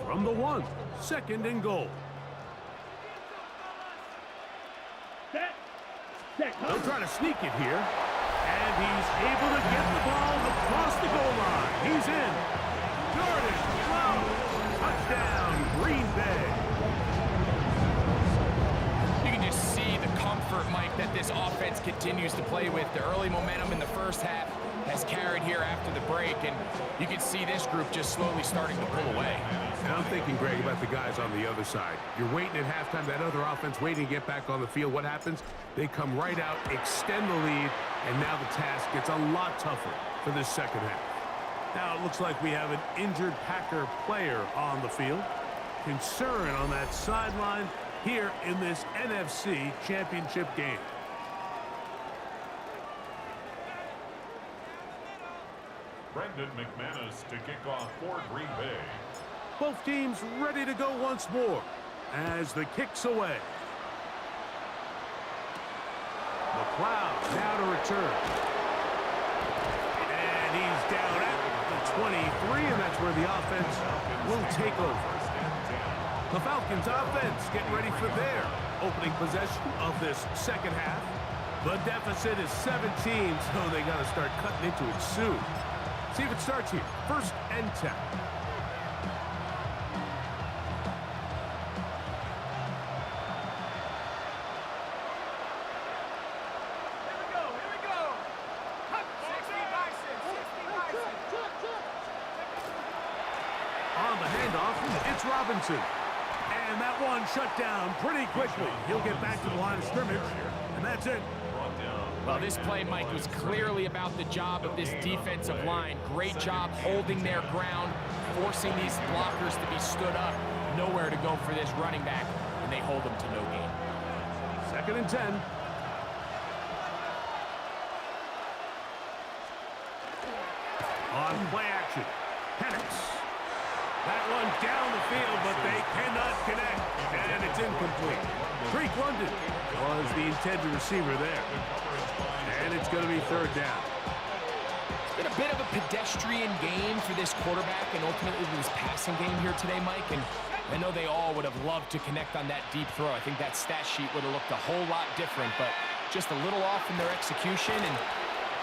From the 1, 2nd and goal. Set. They'll try to sneak it here. And he's able to get the ball across the goal line. He's in. Jordan Love. Touchdown, Green Bay. You can just see the comfort, Mike, that this offense continues to play with. The early momentum in the first half has carried here after the break, and you can see this group just slowly starting to pull away. And I'm thinking, Greg, about the guys on the other side. You're waiting at halftime, that other offense waiting to get back on the field. What happens? They come right out, extend the lead, and now the task gets a lot tougher for this second half. Now it looks like we have an injured Packer player on the field. Concern on that sideline. here in this NFC Championship game. Brendan McManus to kick off for Green Bay. Both teams ready to go once more as the kick's away. McLeod now to return. And he's down at the 23, and that's where the offense will take over. The Falcons offense getting ready for their opening possession of this second half. The deficit is 17, so they got to start cutting into it soon. See if it starts here. 1st and 10. On the handoff, it's Robinson. And that one shut down pretty quickly. He'll get back to the line of scrimmage, and that's it. Well, this play, Mike, was clearly about the job of this defensive line. Great job holding their ground, forcing these blockers to be stood up. Nowhere to go for this running back, and they hold them to no gain. 2nd and 10. On play action, Penix. That one down the field, but they cannot connect, and it's incomplete. Drake London was the intended receiver there. And it's going to be 3rd down. It's been a bit of a pedestrian game for this quarterback and ultimately this passing game here today, Mike. And I know they all would have loved to connect on that deep throw. I think that stat sheet would have looked a whole lot different, but just a little off in their execution and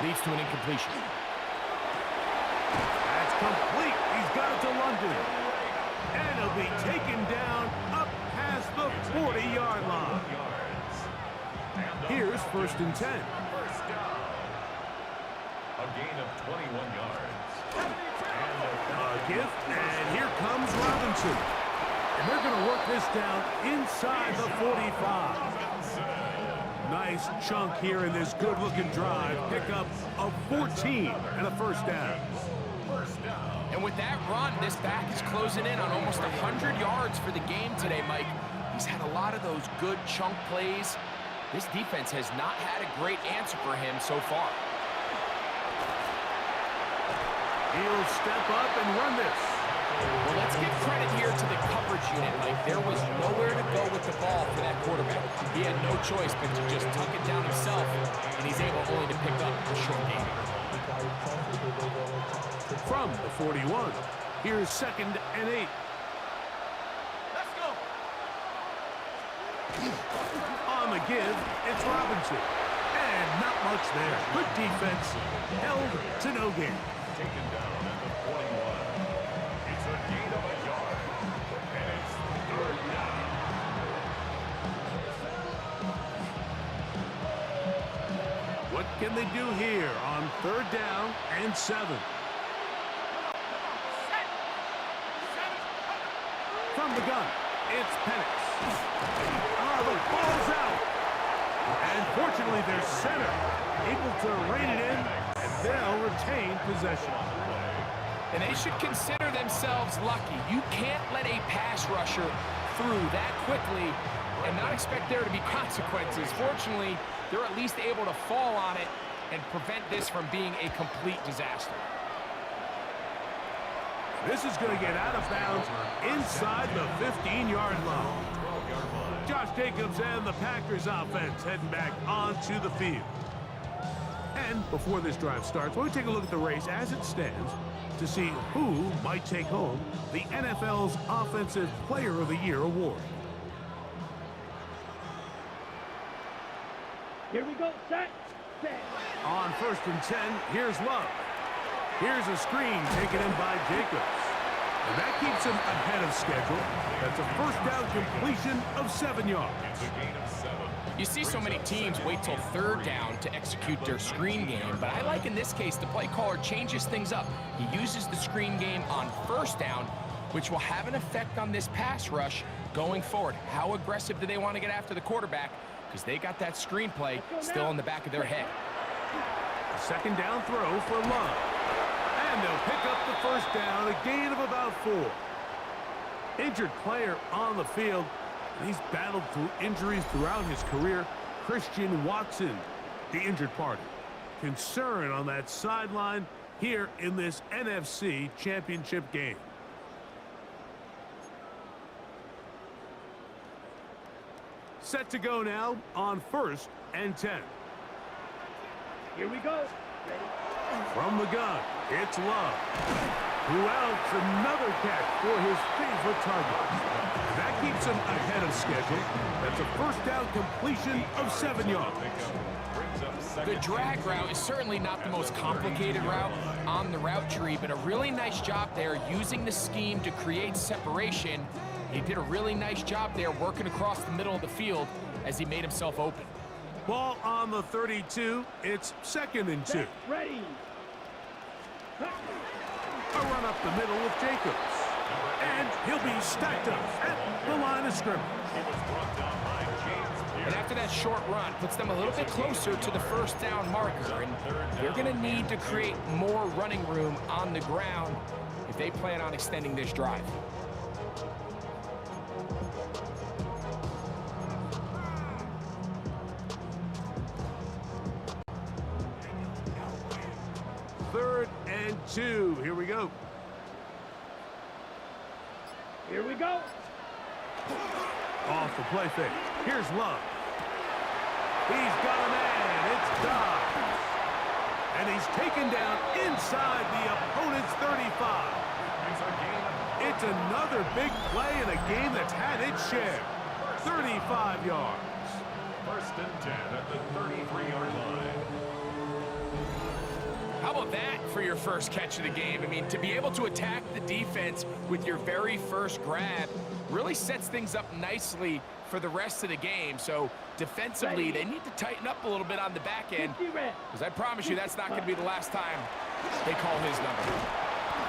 leads to an incompletion. That's complete. He's got it to London. And he'll be taken down up past the 40-yard line. Here's 1st and 10. A gain of 21 yards. A gift, and here comes Robinson. And they're going to work this down inside the 45. Nice chunk here in this good-looking drive. Pick up of 14 and a 1st down. And with that run, this back is closing in on almost 100 yards for the game today, Mike. He's had a lot of those good chunk plays. This defense has not had a great answer for him so far. He'll step up and run this. Well, let's give credit here to the coverage unit, Mike. There was nowhere to go with the ball for that quarterback. He had no choice but to just tuck it down himself, and he's able only to pick up a short gain. From the 41, here's 2nd and 8. Let's go. On the give, it's Robinson. And not much there. Good defense. Held to no gain. Taken down at the 41. It's a gain of a yard. And it's 3rd down. What can they do here on 3rd down and 7? From the gun, it's Penix. Oh, the ball's out. And fortunately, their center able to rein it in, and they'll retain possession. And they should consider themselves lucky. You can't let a pass rusher through that quickly and not expect there to be consequences. Fortunately, they're at least able to fall on it and prevent this from being a complete disaster. This is going to get out of bounds inside the 15-yard line. Josh Jacobs and the Packers offense heading back onto the field. And before this drive starts, we'll take a look at the race as it stands to see who might take home the NFL's Offensive Player of the Year award. Here we go, set. On 1st and 10, here's Love. Here's a screen taken in by Jacobs. And that keeps him ahead of schedule. That's a 1st down completion of 7 yards. It's a gain of 7. You see so many teams wait till 3rd down to execute their screen game, but I like in this case the play caller changes things up. He uses the screen game on 1st down, which will have an effect on this pass rush going forward. How aggressive do they want to get after the quarterback? Because they got that screen play still in the back of their head. A 2nd down throw for Love. And they'll pick up the 1st down, a gain of about 4. Injured player on the field. And he's battled through injuries throughout his career. Christian Watson, the injured party. Concern on that sideline here in this NFC Championship game. Set to go now on 1st and 10. Here we go. From the gun, it's Love. Who else? Another catch for his favorite target. That keeps him ahead of schedule. That's a first down completion of 7 yards. The drag route is certainly not the most complicated route on the route tree, but a really nice job there using the scheme to create separation. He did a really nice job there working across the middle of the field as he made himself open. Ball on the 32. It's 2nd and 2. Ready. A run up the middle with Jacobs. And he'll be stacked up at the line of scrimmage. And after that short run, puts them a little bit closer to the first down marker. And they're going to need to create more running room on the ground if they plan on extending this drive. Third and 2. Here we go. Here we go. Off the play fake. Here's Love. He's got a man. It's Dobbs. And he's taken down inside the opponent's 35. It's another big play in a game that's had its share. 35 yards. 1st and 10 at the 33-yard line. How about that for your first catch of the game? I mean, to be able to attack the defense with your very first grab really sets things up nicely for the rest of the game. So defensively, they need to tighten up a little bit on the back end, because I promise you that's not going to be the last time they call his number.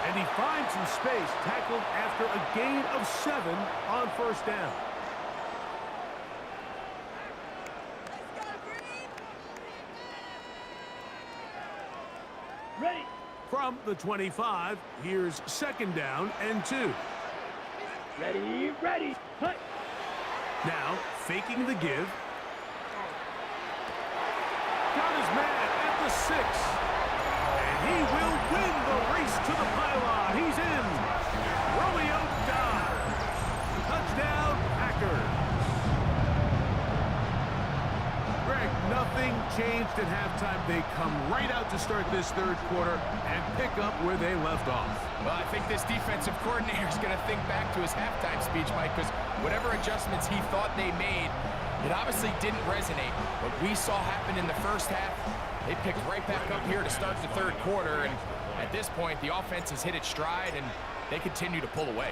And he finds some space, tackled after a gain of 7 on 1st down. Ready. From the 25, here's 2nd down and 2. Ready. Ready. Hut. Now, faking the give. Got his man at the 6. And he will win the race to the pylon. He's in. Romeo Dobbs. Touchdown, Packers. Greg, nothing changed at halftime. They come right out to start this 3rd quarter and pick up where they left off. Well, I think this defensive coordinator is going to think back to his halftime speech, Mike, because whatever adjustments he thought they made, it obviously didn't resonate. What we saw happen in the first half, they picked right back up here to start the 3rd quarter, and at this point, the offense has hit its stride, and they continue to pull away.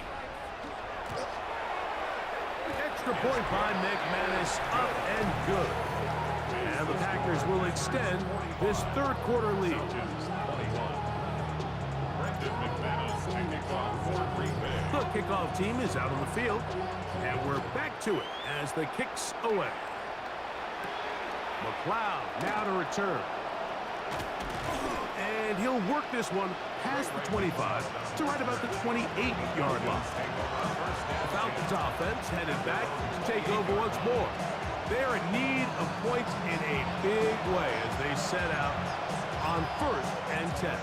Extra point by McManus, up and good. And the Packers will extend this 3rd quarter lead. The kickoff team is out on the field, and we're back to it as the kick's away. McLeod now to return. And he'll work this one past the 25 to right about the 28-yard line. The Falcons offense headed back to take over once more. They're in need of points in a big way as they set out on 1st and 10.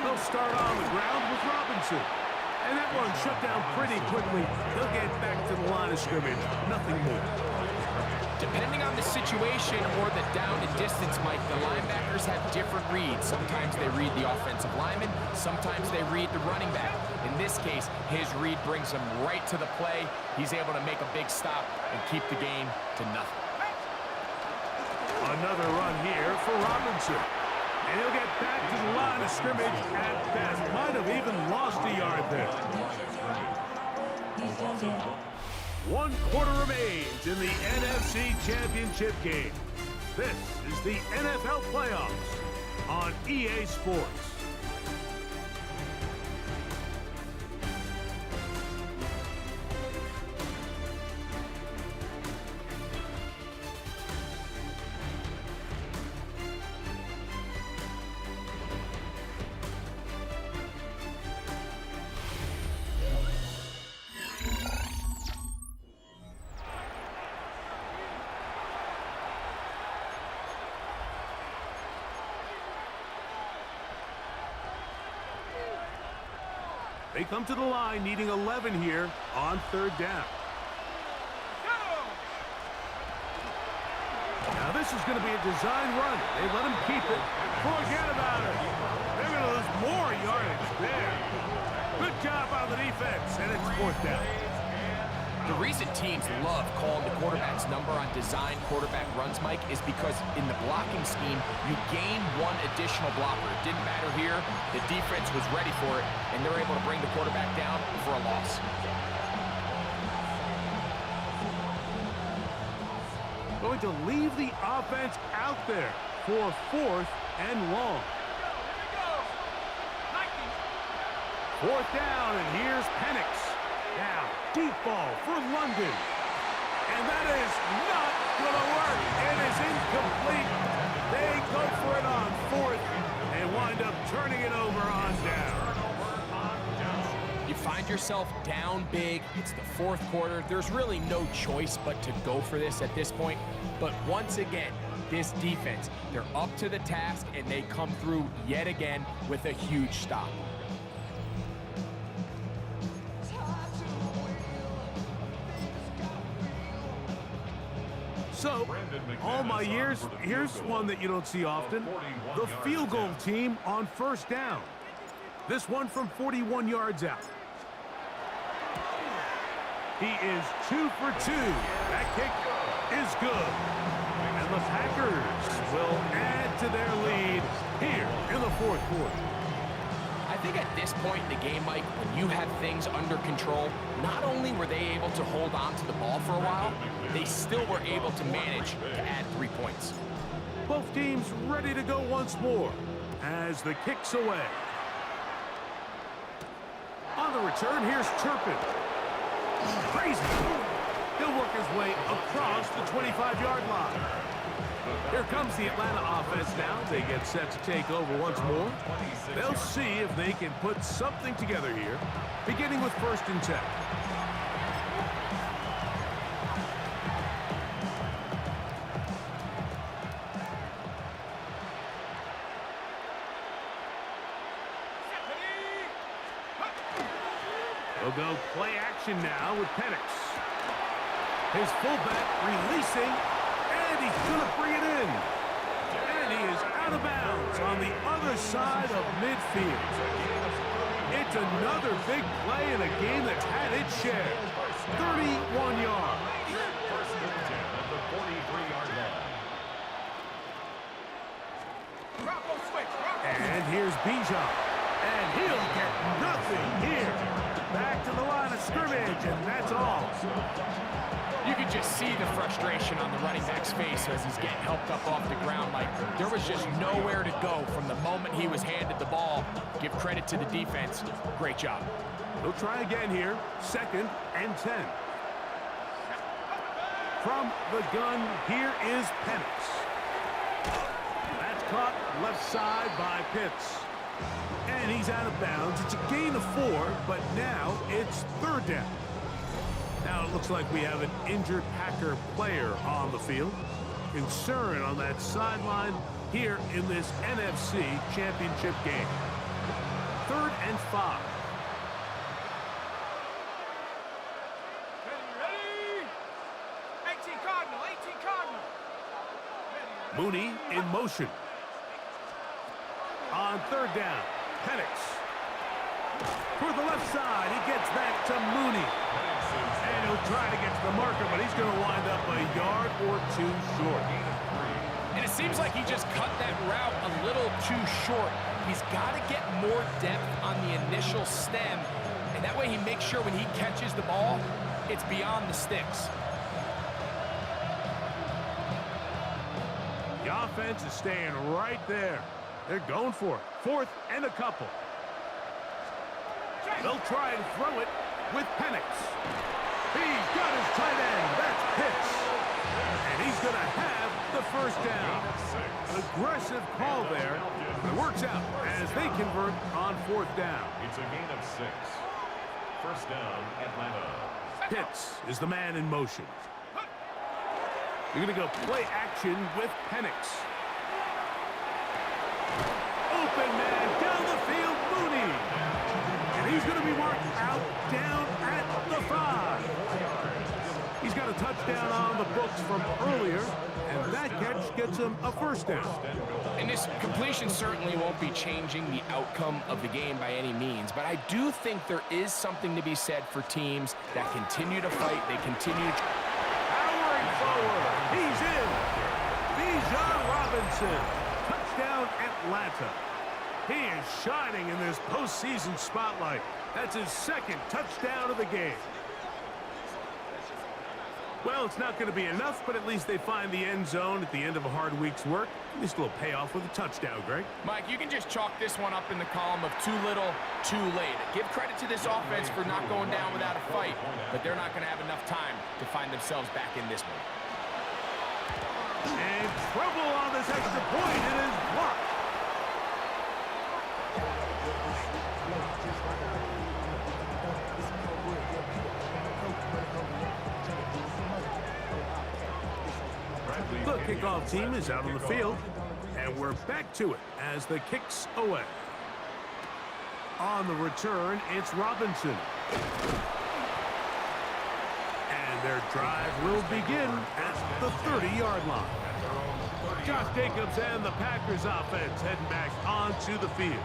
They'll start on the ground with Robinson. And that one shut down pretty quickly. They'll get back to the line of scrimmage. Nothing more. Depending on the situation or the down and distance, Mike, the linebackers have different reads. Sometimes they read the offensive lineman. Sometimes they read the running back. In this case, his read brings him right to the play. He's able to make a big stop and keep the game to nothing. Another run here for Robinson. And he'll get back to the line of scrimmage at best. Might have even lost a yard there. 1 quarter remains in the NFC Championship game. This is the NFL Playoffs on EA Sports. They come to the line needing 11 here on third down. Now this is going to be a design run. They let him keep it. Forget about it. They're going to lose more yardage there. Good job on the defense, and it's fourth down. The reason teams love calling the quarterback's number on design quarterback runs, Mike, is because in the blocking scheme, you gain one additional blocker. It didn't matter here. The defense was ready for it, and they're able to bring the quarterback down for a loss. Going to leave the offense out there for fourth and long. Fourth down, and here's Penix. Now, deep ball for London. And that is not going to work. It is incomplete. They go for it on fourth and wind up turning it over on down. You find yourself down big. It's the fourth quarter. There's really no choice but to go for this at this point. But once again, this defense, they're up to the task, and they come through yet again with a huge stop. So, all my years, here's one that you don't see often. The field goal team on first down. This one from 41 yards out. He is 2 for 2. That kick is good. And the Packers will add to their lead here in the fourth quarter. I think at this point in the game, Mike, when you have things under control, not only were they able to hold on to the ball for a while, they still were able to manage to add 3 points. Both teams ready to go once more as the kick's away. On the return, here's Turpin. Crazy. He'll work his way across the 25-yard line. Here comes the Atlanta offense now. They get set to take over once more. They'll see if they can put something together here, beginning with 1st and 10. They'll go play action now with Penix. His fullback releasing, and he's going to bring it in. And he is out of bounds on the other side of midfield. It's another big play in a game that's had its share. 31 yards. First and 10 at the 43-yard line. And here's Bijan. And he'll get nothing here. Back to the line of scrimmage, and that's all. You could just see the frustration on the running back's face as he's getting helped up off the ground. Like, there was just nowhere to go from the moment he was handed the ball. Give credit to the defense. Great job. They'll try again here. 2nd and 10. From the gun, here is Penix. That's caught left side by Pitts. And he's out of bounds. It's a gain of 4, but now it's 3rd down. Now it looks like we have an injured Packer player on the field. Concern on that sideline here in this NFC Championship game. 3rd and 5. Ready? 18 Cardinal, 18 Cardinal. Mooney in motion. On 3rd down, Penix. For the left side, he gets back to Mooney. And he'll try to get to the marker, but he's going to wind up a yard or 2 short. And it seems like he just cut that route a little too short. He's got to get more depth on the initial stem, and that way he makes sure when he catches the ball, it's beyond the sticks. The offense is staying right there. They're going for it. 4th and a couple. They'll try and throw it with Penix. He's got his tight end. That's Pitts. And he's going to have the 1st down. Aggressive call there. But it works out as they convert on 4th down. It's a gain of 6. First down, Atlanta. Pitts is the man in motion. You're going to go play action with Penix. Open man down the field, Mooney. And he's going to be marked out down at the 5. He's got a touchdown on the books from earlier, and that catch gets him a first down. And this completion certainly won't be changing the outcome of the game by any means, but I do think there is something to be said for teams that continue to fight, they continue to... Powering forward, he's in. Bijan Robinson, touchdown Atlanta. He is shining in this postseason spotlight. That's his second touchdown of the game. Well, it's not going to be enough, but at least they find the end zone at the end of a hard week's work. At least a little payoff with a touchdown, Greg. Mike, you can just chalk this one up in the column of too little, too late. Give credit to this offense for not going down without a fight, but they're not going to have enough time to find themselves back in this one. And trouble on this extra point. It is blocked. The kickoff team is out on the field, and we're back to it as the kick's away. On the return, it's Robinson. And their drive will begin at the 30-yard line. Josh Jacobs and the Packers offense heading back onto the field.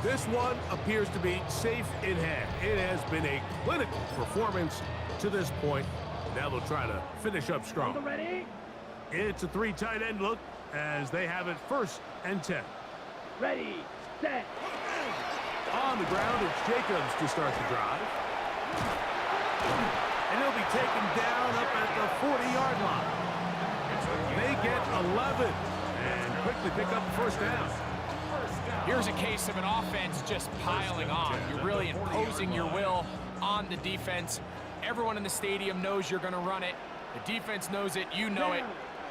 This one appears to be safe in hand. It has been a clinical performance to this point. Now they'll try to finish up strong. Ready? It's a 3 tight end look as they have it 1st and 10. Ready, set. On the ground, it's Jacobs to start the drive. And he'll be taken down up at the 40-yard line. They get 11 and quickly pick up the first down. Here's a case of an offense just piling on. You're really imposing your will on the defense. Everyone in the stadium knows you're going to run it. The defense knows it, you know it.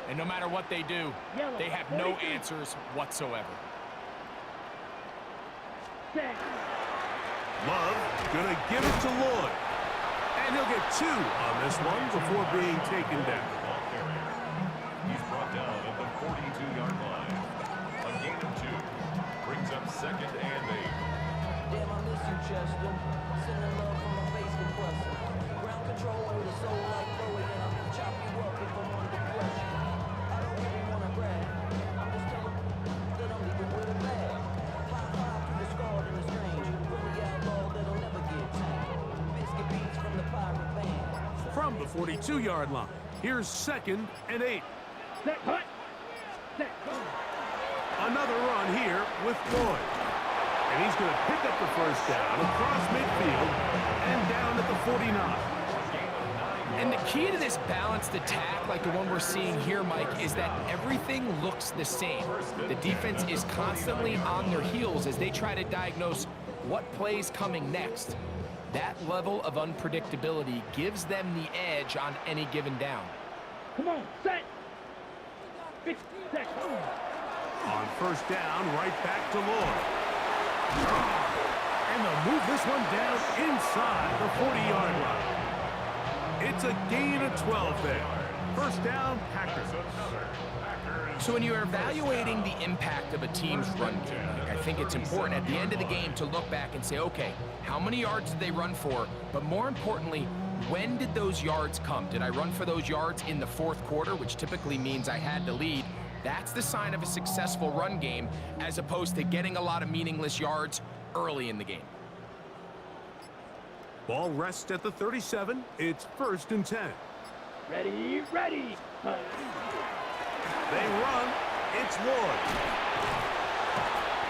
And no matter what they do, they have no answers whatsoever. Love gonna give it to Lloyd. And he'll get 2 on this one before being taken down. He's brought down at the 42-yard line. A gain of 2 brings up 2nd and 8. Damn, I miss you, Chester. Sending love from a face compressor. Ground control with a soul like Chloe, and I'll chop you up if I'm under pressure. I don't really want to brag. I'm just telling that I'm leaving with a bag. High five to the scarred and the strange. From the outlaw that'll never get tamed. Biscuit beats from the pirate band. From the 42-yard line, here's 2nd and 8. Set, cut. Set, Another run here with Lloyd. And he's going to pick up the first down across midfield and down at the 49. And the key to this balanced attack, like the one we're seeing here, Mike, is that everything looks the same. The defense is constantly on their heels as they try to diagnose what play's coming next. That level of unpredictability gives them the edge on any given down. Come on, set. 50 seconds. On first down, right back to Lloyd. And they'll move this one down inside the 40-yard line. It's a gain of 12 there. First down, Packers. So when you're evaluating the impact of a team's run game, I think it's important at the end of the game to look back and say, okay, how many yards did they run for? But more importantly, when did those yards come? Did I run for those yards in the 4th quarter, which typically means I had to lead? That's the sign of a successful run game, as opposed to getting a lot of meaningless yards early in the game. Ball rests at the 37. It's 1st and 10. Ready, ready. They run. It's Lloyd.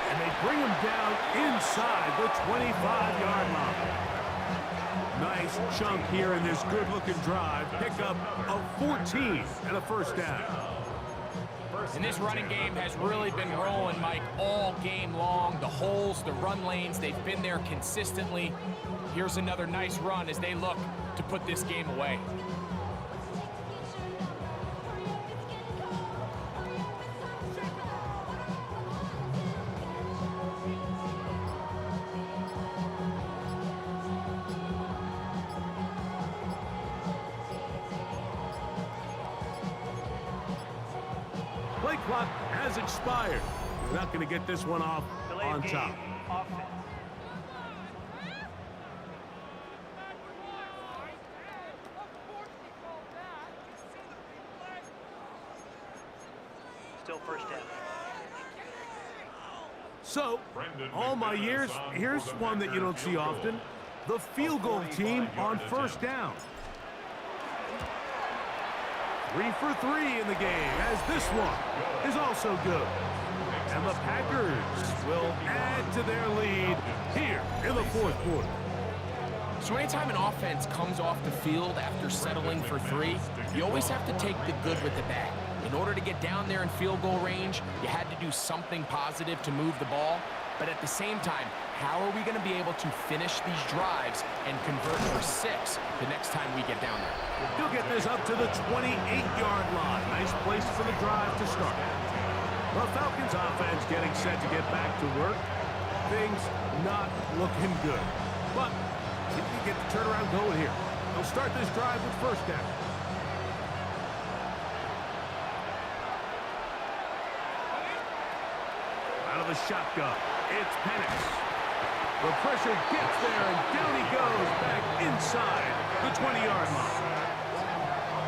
And they bring him down inside the 25-yard line. Nice chunk here in this good-looking drive. Pick up of 14 and a first down. And this running game has really been rolling, Mike, all game long. The holes, the run lanes, they've been there consistently. Here's another nice run as they look to put this game away. Play clock has expired. They're not going to get this one off on top. first down. So, all my years, here's one that you don't see often. The field goal team on first down. 3 for 3 in the game, as this one is also good. And the Packers will add to their lead here in the fourth quarter. So anytime an offense comes off the field after settling for 3, you always have to take the good with the bad. In order to get down there in field goal range, you had to do something positive to move the ball. But at the same time, how are we going to be able to finish these drives and convert for 6 the next time we get down there? He'll get this up to the 28-yard line. Nice place for the drive to start. The Falcons offense getting set to get back to work. Things not looking good. But if you get the turnaround going here, they'll start this drive with first down. Out of the shotgun, it's Penix. The pressure gets there, and down he goes back inside the 20-yard line.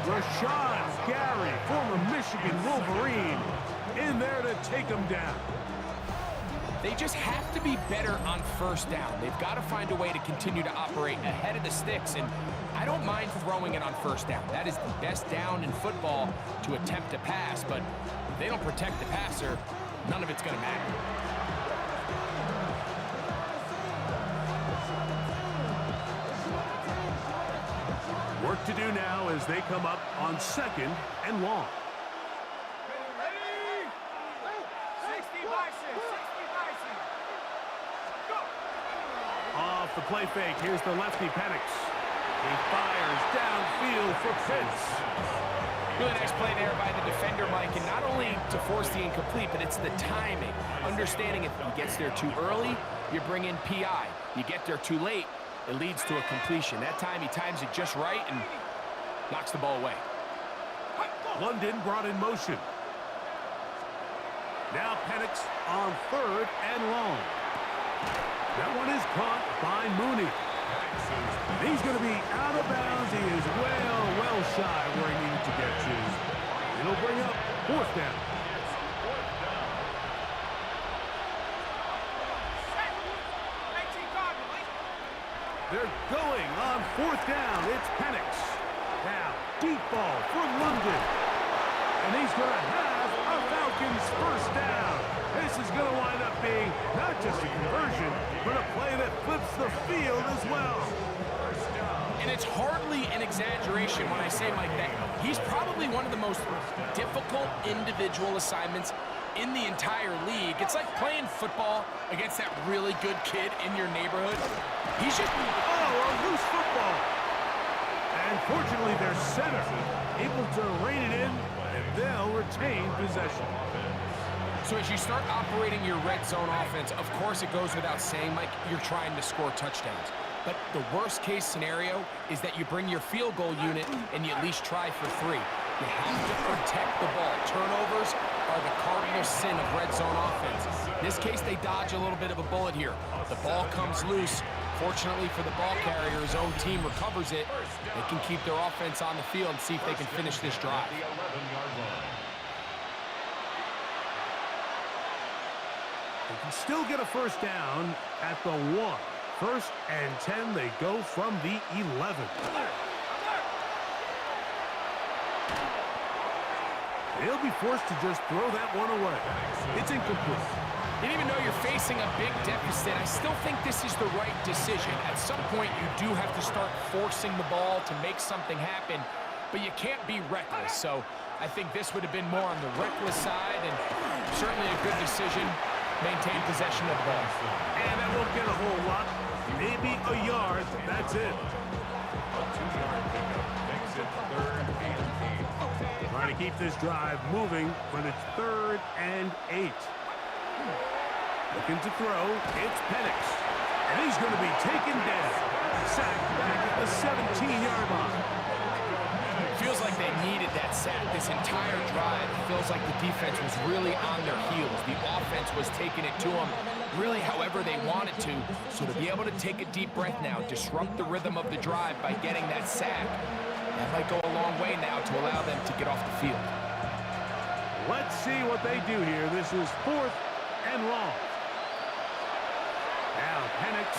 Rashawn Gary, former Michigan Wolverine, in there to take him down. They just have to be better on first down. They've got to find a way to continue to operate ahead of the sticks, and I don't mind throwing it on first down. That is the best down in football to attempt to pass, but if they don't protect the passer, none of it's going to matter. Work to do now as they come up on second and long. Off the play fake, here's the lefty Penix. He fires downfield for Pitts. Really nice play there by the defender, Mike, and not only to force the incomplete, but it's the timing. Understanding if he gets there too early, you bring in PI. You get there too late, it leads to a completion. That time he times it just right and knocks the ball away. London brought in motion. Now Penix on third and long. That one is caught by Mooney. He's going to be out of bounds. He is well shy where he needed to get to. It'll bring up fourth down. They're going on fourth down. It's Penix. Now, deep ball for London. And he's going to have a Falcons first down. This is going to wind up being not just a conversion, but a play that flips the field as well. And it's hardly an exaggeration when I say, Mike, that he's probably one of the most difficult individual assignments in the entire league. It's like playing football against that really good kid in your neighborhood. He's just... Oh, a loose football. And fortunately, their center able to rein it in, and they'll retain possession. So as you start operating your red zone offense, of course it goes without saying, Mike, you're trying to score touchdowns. But the worst case scenario is that you bring your field goal unit and you at least try for 3. You have to protect the ball. Turnovers are the cardinal sin of red zone offense. In this case, they dodge a little bit of a bullet here. The ball comes loose. Fortunately for the ball carrier, his own team recovers it. They can keep their offense on the field and see if they can finish this drive. They can still get a first down at the 1. First and 10, they go from the 11. They'll be forced to just throw that one away. It's incomplete. And even though you're facing a big deficit, I still think this is the right decision. At some point, you do have to start forcing the ball to make something happen, but you can't be reckless. So I think this would have been more on the reckless side, and certainly a good decision. Maintain possession of the ball. And that won't get a whole lot. Maybe a yard. That's it. A 2-yard pickup makes it 3rd and 8. Trying to keep this drive moving, but it's 3rd and 8. Looking to throw, it's Penix. And he's going to be taken down. Sacked back at the 17-yard line. Feels like they needed that sack this entire drive. It feels like the defense was really on their heels. The offense was taking it to them really however they wanted to. So to be able to take a deep breath now, disrupt the rhythm of the drive by getting that sack, that might go a long way now to allow them to get off the field. Let's see what they do here. This is 4th and long. Now Penix.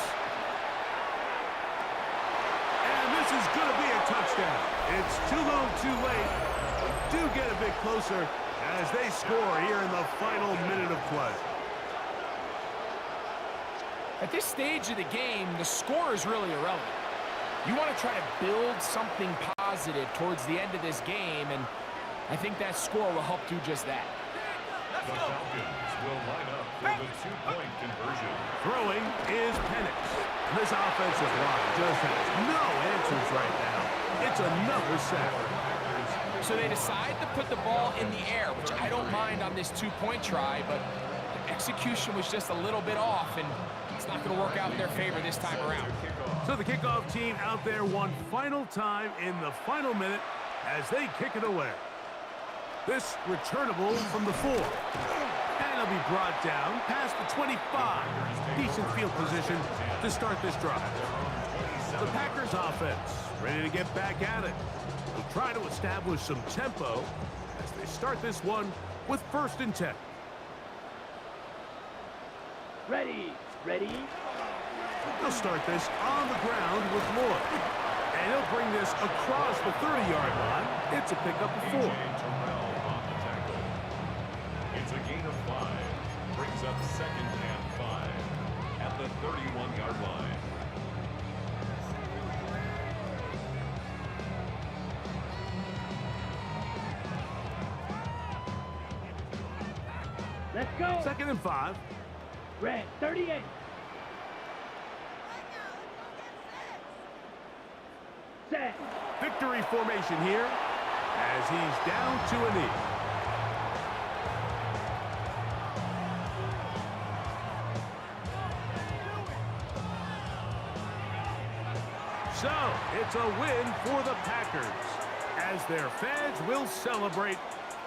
And this is going to be a touchdown. It's too little too late. But do get a bit closer as they score here in the final minute of play. At this stage of the game, the score is really irrelevant. You want to try to build something positive towards the end of this game, and I think that score will help do just that. The Falcons will line up for the two-point conversion. Throwing is Penix. This offensive line just has no answers right now. It's another sack. So they decide to put the ball in the air, which I don't mind on this two-point try, but the execution was just a little bit off, and it's not going to work out in their favor this time around. So the kickoff team out there one final time in the final minute as they kick it away. This returnable from the 4. And it'll be brought down past the 25. Decent field position to start this drive. The Packers offense ready to get back at it. They'll try to establish some tempo as they start this one with 1st and 10. Ready. Ready. They'll start this on the ground with Lloyd. And he'll bring this across the 30-yard line. It's a pickup of 4. It's a gain of 5. Brings up 2nd and 5 at the 31-yard line. Let's go. 2nd and 5. Red 38. Set. Victory formation here as he's down to a knee. So, it's a win for the Packers. As their fans will celebrate,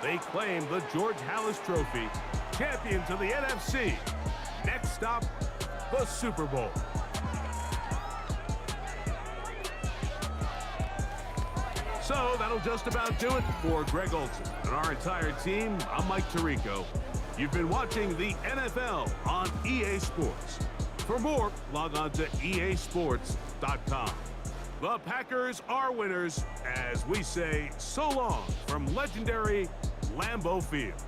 they claim the George Halas Trophy, champions of the NFC. Next stop, the Super Bowl. So that'll just about do it for Greg Olsen and our entire team. I'm Mike Tirico. You've been watching the NFL on EA Sports. For more, log on to easports.com. The Packers are winners as we say so long from legendary Lambeau Field.